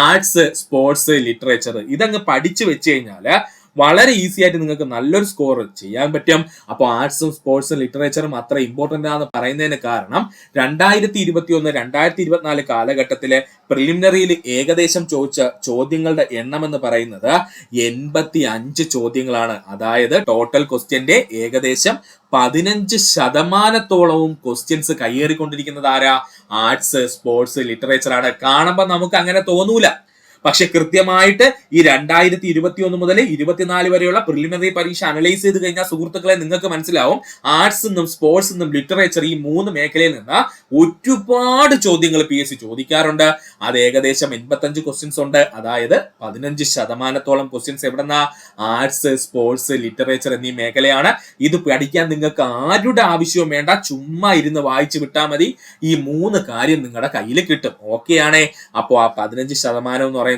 ആർട്സ്, സ്പോർട്സ്, ലിറ്ററേച്ചർ. ഇതങ്ങ് പഠിച്ചു വെച്ച് കഴിഞ്ഞാല് വളരെ ഈസി ആയിട്ട് നിങ്ങൾക്ക് നല്ലൊരു സ്കോർ ചെയ്യാൻ പറ്റും. അപ്പോൾ ആർട്സും സ്പോർട്സും ലിറ്ററേച്ചറും അത്ര ഇമ്പോർട്ടന്റ് ആണെന്ന് പറയുന്നതിന് കാരണം 2021 2024 കാലഘട്ടത്തിലെ പ്രിലിമിനറിയിൽ ഏകദേശം ചോദിച്ച ചോദ്യങ്ങളുടെ എണ്ണം എന്ന് പറയുന്നത് 85 ചോദ്യങ്ങളാണ്. അതായത് ടോട്ടൽ ക്വസ്റ്റ്യന്റെ ഏകദേശം 15% ക്വസ്റ്റ്യൻസ് കയ്യേറിക്കൊണ്ടിരിക്കുന്നത് ആരാ? ആർട്സ്, സ്പോർട്സ്, ലിറ്ററേച്ചർ ആണ്. കാണുമ്പോൾ നമുക്ക് അങ്ങനെ തോന്നൂല. പക്ഷെ കൃത്യമായിട്ട് ഈ 2021 മുതൽ 2024 വരെയുള്ള പ്രിലിമിനറി പരീക്ഷ അനലൈസ് ചെയ്ത് കഴിഞ്ഞാൽ സുഹൃത്തുക്കളെ നിങ്ങൾക്ക് മനസ്സിലാവും സ്പോർട്സ് എന്നും ലിറ്ററേച്ചർ ഈ 3 മേഖലയിൽ നിന്ന് ഒരുപാട് ചോദ്യങ്ങൾ PSC ചോദിക്കാറുണ്ട്. അത് ഏകദേശം 85 ക്വസ്റ്റ്യൻസ് ഉണ്ട്. അതായത് 15% ക്വസ്റ്റ്യൻസ് എവിടെന്നാ? ആർട്സ്, സ്പോർട്സ്, ലിറ്ററേച്ചർ എന്നീ മേഖലയാണ്. ഇത് പഠിക്കാൻ നിങ്ങൾക്ക് ആരുടെ ആവശ്യവും വേണ്ട. ചുമ്മാ ഇരുന്ന് വായിച്ചു വിട്ടാൽ മതി. ഈ 3 കാര്യം നിങ്ങളുടെ കയ്യിൽ കിട്ടും. ഓക്കെ ആണേ? അപ്പോൾ ആ 15% എന്ന് പറയുന്നത്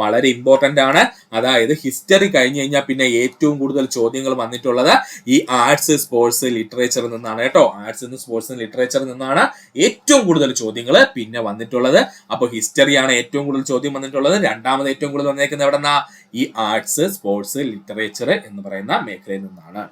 വളരെ ഇമ്പോർട്ടന്റ് ആണ്. അതായത് ഹിസ്റ്ററി കഴിഞ്ഞു കഴിഞ്ഞാൽ പിന്നെ ഏറ്റവും കൂടുതൽ ചോദ്യങ്ങൾ വന്നിട്ടുള്ളത് ഈ ആർട്സ്, സ്പോർട്സ്, ലിറ്ററേച്ചറിൽ നിന്നാണ് കേട്ടോ. ആർട്സ്, സ്പോർട്സ്, ലിറ്ററേച്ചറിൽ നിന്നാണ് ഏറ്റവും കൂടുതൽ ചോദ്യങ്ങൾ പിന്നെ വന്നിട്ടുള്ളത്. അപ്പോൾ ഹിസ്റ്ററിയാണ് ഏറ്റവും കൂടുതൽ ചോദ്യം വന്നിട്ടുള്ളത്. രണ്ടാമത് ഏറ്റവും കൂടുതൽ വന്നേക്കുന്നത് എവിടെന്നാ? ഈ ആർട്സ്, സ്പോർട്സ്, ലിറ്ററേച്ചർ എന്ന് പറയുന്ന മേഖലയിൽ നിന്നാണ്.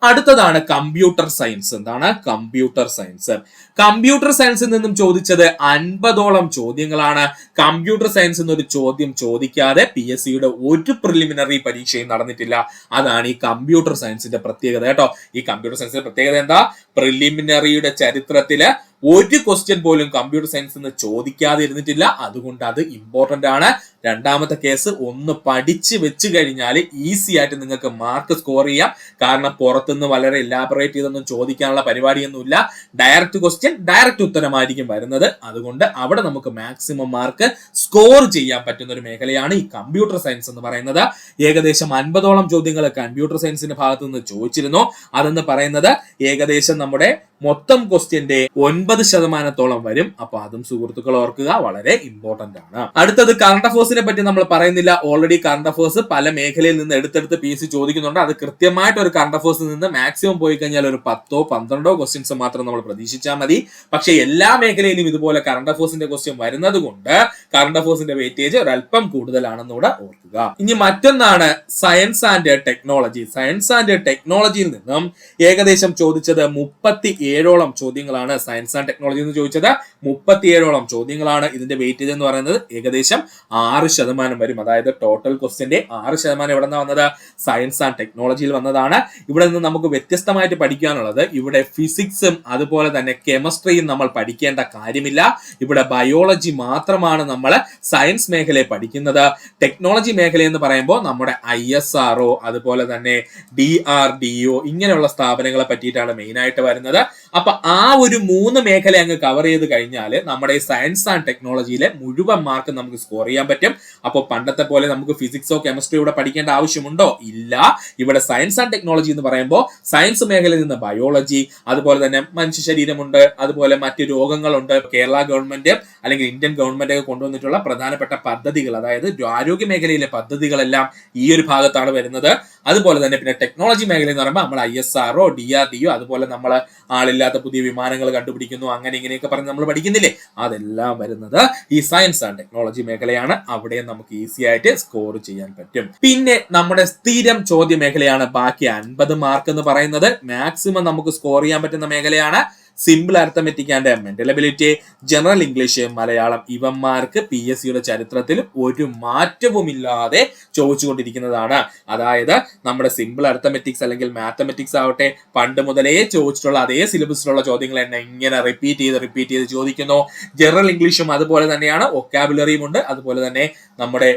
അടുത്തതാണ് കമ്പ്യൂട്ടർ സയൻസ്. എന്താണ് കമ്പ്യൂട്ടർ സയൻസ്? കമ്പ്യൂട്ടർ സയൻസിൽ നിന്നും ചോദിച്ചത് 50ഓളം ചോദ്യങ്ങളാണ്. കമ്പ്യൂട്ടർ സയൻസ് എന്നൊരു ചോദ്യം ചോദിക്കാതെ PSC യുടെ ഒരു പ്രിലിമിനറി പരീക്ഷയും നടന്നിട്ടില്ല. അതാണ് ഈ കമ്പ്യൂട്ടർ സയൻസിന്റെ പ്രത്യേകത കേട്ടോ. ഈ കമ്പ്യൂട്ടർ സയൻസിന്റെ പ്രത്യേകത എന്താ? പ്രിലിമിനറിയുടെ ചരിത്രത്തില് ഒരു ക്വസ്റ്റ്യൻ പോലും കമ്പ്യൂട്ടർ സയൻസ് നിന്ന് ചോദിക്കാതെ ഇരുന്നിട്ടില്ല. അതുകൊണ്ട് അത് ഇമ്പോർട്ടന്റ് ആണ്. രണ്ടാമത്തെ കേസ്, ഒന്ന് പഠിച്ച് വെച്ച് കഴിഞ്ഞാൽ ഈസി ആയിട്ട് നിങ്ങൾക്ക് മാർക്ക് സ്കോർ ചെയ്യാം. കാരണം പുറത്തുനിന്ന് വളരെ ഇലാബറേറ്റ് ചെയ്തൊന്നും ചോദിക്കാനുള്ള പരിപാടിയൊന്നുമില്ല. ഡയറക്റ്റ് ക്വസ്റ്റ്യൻ, ഡയറക്റ്റ് ഉത്തരമായിരിക്കും വരുന്നത്. അതുകൊണ്ട് അവിടെ നമുക്ക് മാക്സിമം മാർക്ക് സ്കോർ ചെയ്യാൻ പറ്റുന്ന ഒരു മേഖലയാണ് ഈ കമ്പ്യൂട്ടർ സയൻസ് എന്ന് പറയുന്നത്. ഏകദേശം 50ഓളം ചോദ്യങ്ങൾ കമ്പ്യൂട്ടർ സയൻസിന്റെ ഭാഗത്ത് നിന്ന് ചോദിച്ചിരുന്നു. അതെന്ന് പറയുന്നത് ഏകദേശം നമ്മുടെ മൊത്തം ക്വസ്റ്റ്യന്റെ 9% വരും. അപ്പൊ അതും സുഹൃത്തുക്കൾ ഓർക്കുക, വളരെ ഇമ്പോർട്ടന്റ് ആണ്. അടുത്തത് കറണ്ട് അഫേഴ്സിനെ പറ്റി നമ്മൾ പറയുന്നില്ല. ഓൾറെഡി കറണ്ട് അഫേഴ്സ് പല മേഖലയിൽ നിന്ന് എടുത്തെടുത്ത് PSC ചോദിക്കുന്നുണ്ട്. അത് കൃത്യമായിട്ട് ഒരു കറണ്ട് അഫേഴ്സിൽ നിന്ന് മാക്സിമം പോയി കഴിഞ്ഞാൽ ഒരു 10-12 ക്വസ്റ്റ്യൻസ് മാത്രം നമ്മൾ പ്രതീക്ഷിച്ചാൽ മതി. പക്ഷെ എല്ലാ മേഖലയിലും ഇതുപോലെ കറണ്ട് അഫേഴ്സിന്റെ ക്വസ്റ്റ്യൻ വരുന്നത് കൊണ്ട് കറണ്ട് അഫേഴ്സിന്റെ വെയിറ്റേജ് ഒരല്പം കൂടുതലാണെന്നൂടെ ഓർക്കുക. ഇനി മറ്റൊന്നാണ് science and technology. Science and ടെക്നോളജിയിൽ നിന്നും ഏകദേശം ചോദിച്ചത് 37ഓളം ചോദ്യങ്ങളാണ്. സയൻസ് ആൻഡ് ടെക്നോളജി എന്ന് ചോദിച്ചത് 37ഓളം ചോദ്യങ്ങളാണ്. ഇതിന്റെ വെയിറ്റേജ് എന്ന് പറയുന്നത് ഏകദേശം 6% വരും. അതായത് ടോട്ടൽ ക്വസ്റ്റ്യന്റെ 6% എവിടെ നിന്നാണ് വന്നത്? സയൻസ് ആൻഡ് ടെക്നോളജിയിൽ വന്നതാണ്. ഇവിടെ നിന്ന് നമുക്ക് വ്യത്യസ്തമായിട്ട് പഠിക്കാനുള്ളത്, ഇവിടെ ഫിസിക്സും അതുപോലെ തന്നെ കെമിസ്ട്രിയും നമ്മൾ പഠിക്കേണ്ട കാര്യമില്ല. ഇവിടെ ബയോളജി മാത്രമാണ് നമ്മൾ സയൻസ് മേഖലയെ പഠിക്കുന്നത്. ടെക്നോളജി മേഖല എന്ന് പറയുമ്പോൾ നമ്മുടെ ISRO അതുപോലെ തന്നെ DRDO ഇങ്ങനെയുള്ള സ്ഥാപനങ്ങളെ പറ്റിയിട്ടാണ് മെയിൻ ആയിട്ട് വരുന്നത്. അപ്പൊ ആ ഒരു 3 മേഖല അങ്ങ് കവർ ചെയ്ത് കഴിഞ്ഞാൽ നമ്മുടെ സയൻസ് ആൻഡ് ടെക്നോളജിയിലെ മുഴുവൻ മാർക്ക് നമുക്ക് സ്കോർ ചെയ്യാൻ പറ്റും. അപ്പോൾ പണ്ടത്തെ പോലെ നമുക്ക് ഫിസിക്സോ കെമിസ്ട്രിയോ ഇവിടെ പഠിക്കേണ്ട ആവശ്യമുണ്ടോ? ഇല്ല. ഇവിടെ സയൻസ് ആൻഡ് ടെക്നോളജി എന്ന് പറയുമ്പോൾ സയൻസ് മേഖലയിൽ നിന്ന് ബയോളജി, അതുപോലെ തന്നെ മനുഷ്യ ശരീരമുണ്ട്, അതുപോലെ മറ്റു രോഗങ്ങളുണ്ട്. കേരള ഗവൺമെന്റ് അല്ലെങ്കിൽ ഇന്ത്യൻ ഗവൺമെന്റ് ഒക്കെ കൊണ്ടുവന്നിട്ടുള്ള പ്രധാനപ്പെട്ട പദ്ധതികൾ, അതായത് ആരോഗ്യ മേഖലയിലെ പദ്ധതികളെല്ലാം ഈ ഒരു ഭാഗത്താണ് വരുന്നത്. അതുപോലെ തന്നെ പിന്നെ ടെക്നോളജി മേഖല എന്ന് പറയുമ്പോൾ നമ്മൾ ISRO, DRDO, അതുപോലെ നമ്മൾ ആളില്ലാത്ത പുതിയ വിമാനങ്ങൾ കണ്ടുപിടിക്കുന്നു, അങ്ങനെ ഇങ്ങനെയൊക്കെ പറഞ്ഞ് നമ്മൾ പഠിക്കുന്നില്ലേ, അതെല്ലാം വരുന്നത് ഈ സയൻസ് ആൻഡ് ടെക്നോളജി മേഖലയാണ്. അവിടെ നമുക്ക് ഈസി ആയിട്ട് സ്കോർ ചെയ്യാൻ പറ്റും. പിന്നെ നമ്മുടെ സ്ഥിരം ചോദ്യ മേഖലയാണ് ബാക്കി 50 മാർക്ക് എന്ന് പറയുന്നത്. മാക്സിമം നമുക്ക് സ്കോർ ചെയ്യാൻ പറ്റുന്ന മേഖലയാണ് simple arithmetic and mental ability, general English, Malayalam. ഇവന്മാർക്ക് PSC യുടെ ചരിത്രത്തിൽ ഒരു മാറ്റവുമില്ലാതെ ചോദിച്ചുകൊണ്ടിരിക്കുന്നതാണ്. അതായത് നമ്മുടെ സിമ്പിൾ അരിത്തമെറ്റിക്സ് അല്ലെങ്കിൽ മാത്തമെറ്റിക്സ് ആവട്ടെ, പണ്ട് മുതലേ ചോദിച്ചിട്ടുള്ള അതേ സിലബസിലുള്ള ചോദ്യങ്ങൾ തന്നെ ഇങ്ങനെ റിപ്പീറ്റ് ചെയ്ത് ചോദിക്കുന്നു. ജനറൽ ഇംഗ്ലീഷും അതുപോലെ തന്നെയാണ്, വൊക്കാബുലറിയും ഉണ്ട്, അതുപോലെ തന്നെ നമ്മുടെ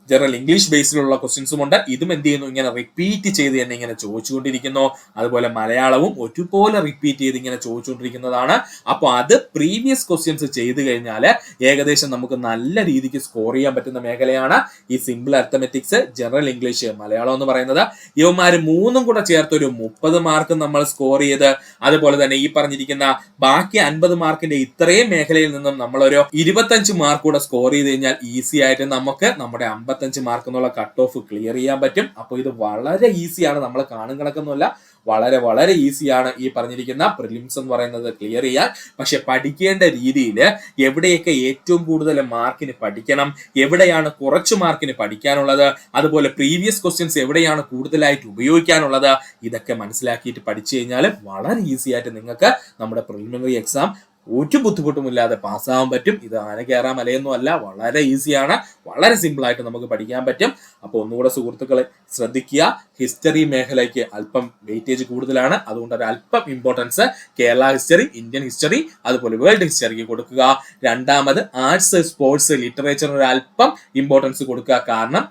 ജനറൽ ഇംഗ്ലീഷ് ബേസിലുള്ള ക്വസ്റ്റ്യൻസും ഉണ്ട്. ഇതും എന്ത് ചെയ്യുന്നു? ഇങ്ങനെ റിപ്പീറ്റ് ചെയ്ത് തന്നെ ഇങ്ങനെ ചോദിച്ചുകൊണ്ടിരിക്കുന്നു. അതുപോലെ മലയാളവും ഒരുപോലെ റിപ്പീറ്റ് ചെയ്ത് ഇങ്ങനെ ചോദിച്ചുകൊണ്ടിരിക്കുന്നതാണ്. അപ്പോൾ അത് പ്രീവിയസ് ക്വസ്റ്റ്യൻസ് ചെയ്ത് കഴിഞ്ഞാൽ ഏകദേശം നമുക്ക് നല്ല രീതിക്ക് സ്കോർ ചെയ്യാൻ പറ്റുന്ന മേഖലയാണ് ഈ simple arithmetics, general English, Malayalam എന്ന് പറയുന്നത്. ഇവന്മാർ 3ഉം കൂടെ ചേർത്ത് ഒരു 30 മാർക്ക് നമ്മൾ സ്കോർ ചെയ്ത്, അതുപോലെ തന്നെ ഈ പറഞ്ഞിരിക്കുന്ന ബാക്കി 50 മാർക്കിന്റെ ഇത്രയും മേഖലയിൽ നിന്നും നമ്മളൊരു 25 മാർക്ക് കൂടെ സ്കോർ ചെയ്ത് കഴിഞ്ഞാൽ ഈസി ആയിട്ട് നമുക്ക് നമ്മുടെ 55 മാർക്ക് എന്നുള്ള കട്ട് ഓഫ് ക്ലിയർ ചെയ്യാൻ പറ്റും. അപ്പോൾ ഇത് വളരെ ഈസിയാണ്, നമ്മൾ കാണും കണക്കൊന്നുമല്ല, വളരെ ഈസിയാണ് ഈ പറഞ്ഞിരിക്കുന്ന പ്രിലിംസ് എന്ന് പറയുന്നത് ക്ലിയർ ചെയ്യാൻ. പക്ഷെ പഠിക്കേണ്ട രീതിയിൽ എവിടെയൊക്കെ ഏറ്റവും കൂടുതൽ മാർക്കിന് പഠിക്കണം, എവിടെയാണ് കുറച്ച് മാർക്കിന് പഠിക്കാനുള്ളത്, അതുപോലെ പ്രീവിയസ് ക്വസ്റ്റ്യൻസ് എവിടെയാണ് കൂടുതലായിട്ട് ഉപയോഗിക്കാനുള്ളത്, ഇതൊക്കെ മനസ്സിലാക്കിയിട്ട് പഠിച്ചു കഴിഞ്ഞാൽ വളരെ ഈസി ആയിട്ട് നിങ്ങൾക്ക് നമ്മുടെ പ്രിലിമിനറി എക്സാം ഒരു ബുദ്ധിമുട്ടുമില്ലാതെ പാസ്സാവാൻ പറ്റും. ഇത് ആന കയറാൻ മലയൊന്നും അല്ല, വളരെ ഈസിയാണ്, വളരെ സിമ്പിൾ ആയിട്ട് നമുക്ക് പഠിക്കാൻ പറ്റും. അപ്പോൾ ഒന്നുകൂടെ സുഹൃത്തുക്കളെ ശ്രദ്ധിക്കുക, ഹിസ്റ്ററി മേഖലയ്ക്ക് അല്പം വെയിറ്റേജ് കൂടുതലാണ്. അതുകൊണ്ട് ഒരു അല്പം importance Kerala history, Indian history, അതുപോലെ വേൾഡ് ഹിസ്റ്ററിക്ക് കൊടുക്കുക. രണ്ടാമത് ആർട്സ്, സ്പോർട്സ്, ലിറ്ററേച്ചറിന് ഒരു അല്പം ഇമ്പോർട്ടൻസ് കൊടുക്കുക. കാരണം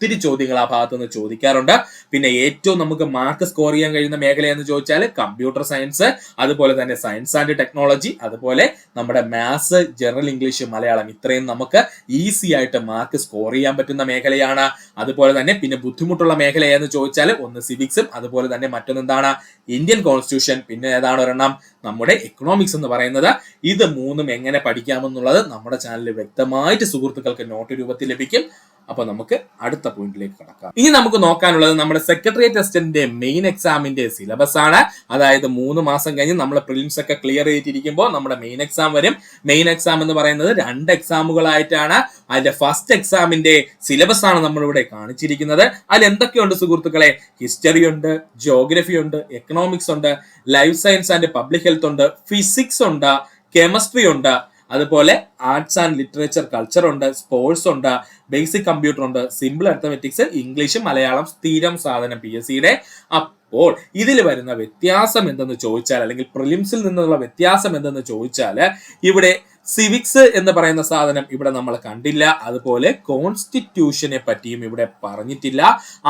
ഒത്തിരി ചോദ്യങ്ങൾ ആ ഭാഗത്ത് നിന്ന് ചോദിക്കാറുണ്ട്. പിന്നെ ഏറ്റവും നമുക്ക് മാർക്ക് സ്കോർ ചെയ്യാൻ കഴിയുന്ന മേഖല എന്ന് ചോദിച്ചാൽ കമ്പ്യൂട്ടർ സയൻസ്, അതുപോലെ തന്നെ സയൻസ് ആൻഡ് ടെക്നോളജി, അതുപോലെ നമ്മുടെ മാത്സ്, ജനറൽ ഇംഗ്ലീഷ്, മലയാളം. ഇത്രയും നമുക്ക് ഈസി ആയിട്ട് മാർക്ക് സ്കോർ ചെയ്യാൻ പറ്റുന്ന മേഖലയാണ്. അതുപോലെ തന്നെ പിന്നെ ബുദ്ധിമുട്ടുള്ള മേഖല എന്ന് ചോദിച്ചാൽ ഒന്ന് സിവിക്സും, അതുപോലെ തന്നെ മറ്റൊന്ന് എന്താണ് ഇന്ത്യൻ കോൺസ്റ്റിറ്റ്യൂഷൻ, പിന്നെ ഏതാണ് ഒരെണ്ണം നമ്മുടെ എക്കണോമിക്സ് എന്ന് പറയുന്നത്. ഇത് 3ഉം എങ്ങനെ പഠിക്കാമെന്നുള്ളത് നമ്മുടെ ചാനലിൽ വ്യക്തമായിട്ട് സുഹൃത്തുക്കൾക്ക് നോട്ട് രൂപത്തിൽ ലഭിക്കും. അപ്പൊ നമുക്ക് അടുത്ത പോയിന്റിലേക്ക് കടക്കാം. ഇനി നമുക്ക് നോക്കാനുള്ളത് നമ്മുടെ സെക്രട്ടേറിയറ്റ് അസിസ്റ്റന്റിന്റെ മെയിൻ എക്സാമിന്റെ സിലബസ് ആണ്. അതായത് 3 മാസം കഴിഞ്ഞ് നമ്മൾ പ്രിലിംസ് ഒക്കെ ക്ലിയർ ചെയ്തിരിക്കുമ്പോൾ നമ്മുടെ മെയിൻ എക്സാം വരും. മെയിൻ എക്സാം എന്ന് പറയുന്നത് 2 എക്സാമുകളായിട്ടാണ്. അതിന്റെ ഫസ്റ്റ് എക്സാമിന്റെ സിലബസ് ആണ് നമ്മളിവിടെ കാണിച്ചിരിക്കുന്നത്. അതിൽ എന്തൊക്കെയുണ്ട് സുഹൃത്തുക്കളെ? ഹിസ്റ്ററി ഉണ്ട്, ജോഗ്രഫി ഉണ്ട്, എക്കണോമിക്സ് ഉണ്ട്, life science and public health ഉണ്ട്, ഫിസിക്സ് ഉണ്ട്, കെമിസ്ട്രി ഉണ്ട്, അതുപോലെ ആർട്സ് ആൻഡ് ലിറ്ററേച്ചർ കൾച്ചർ ഉണ്ട്, സ്പോർട്സ് ഉണ്ട്, ബേസിക് കമ്പ്യൂട്ടർ ഉണ്ട്, സിമ്പിൾ അർത്ഥമെറ്റിക്സ്, ഇംഗ്ലീഷ്, മലയാളം സ്ഥിരം സാധനം PSCയുടെ. അപ്പോൾ ഇതിൽ വരുന്ന വ്യത്യാസം എന്തെന്ന് ചോദിച്ചാൽ, അല്ലെങ്കിൽ പ്രിലിംസിൽ നിന്നുള്ള വ്യത്യാസം എന്തെന്ന് ചോദിച്ചാൽ, ഇവിടെ സിവിക്സ് എന്ന് പറയുന്ന സാധനം ഇവിടെ നമ്മൾ കണ്ടില്ല. അതുപോലെ കോൺസ്റ്റിറ്റ്യൂഷനെ പറ്റിയും ഇവിടെ പറഞ്ഞിട്ടില്ല.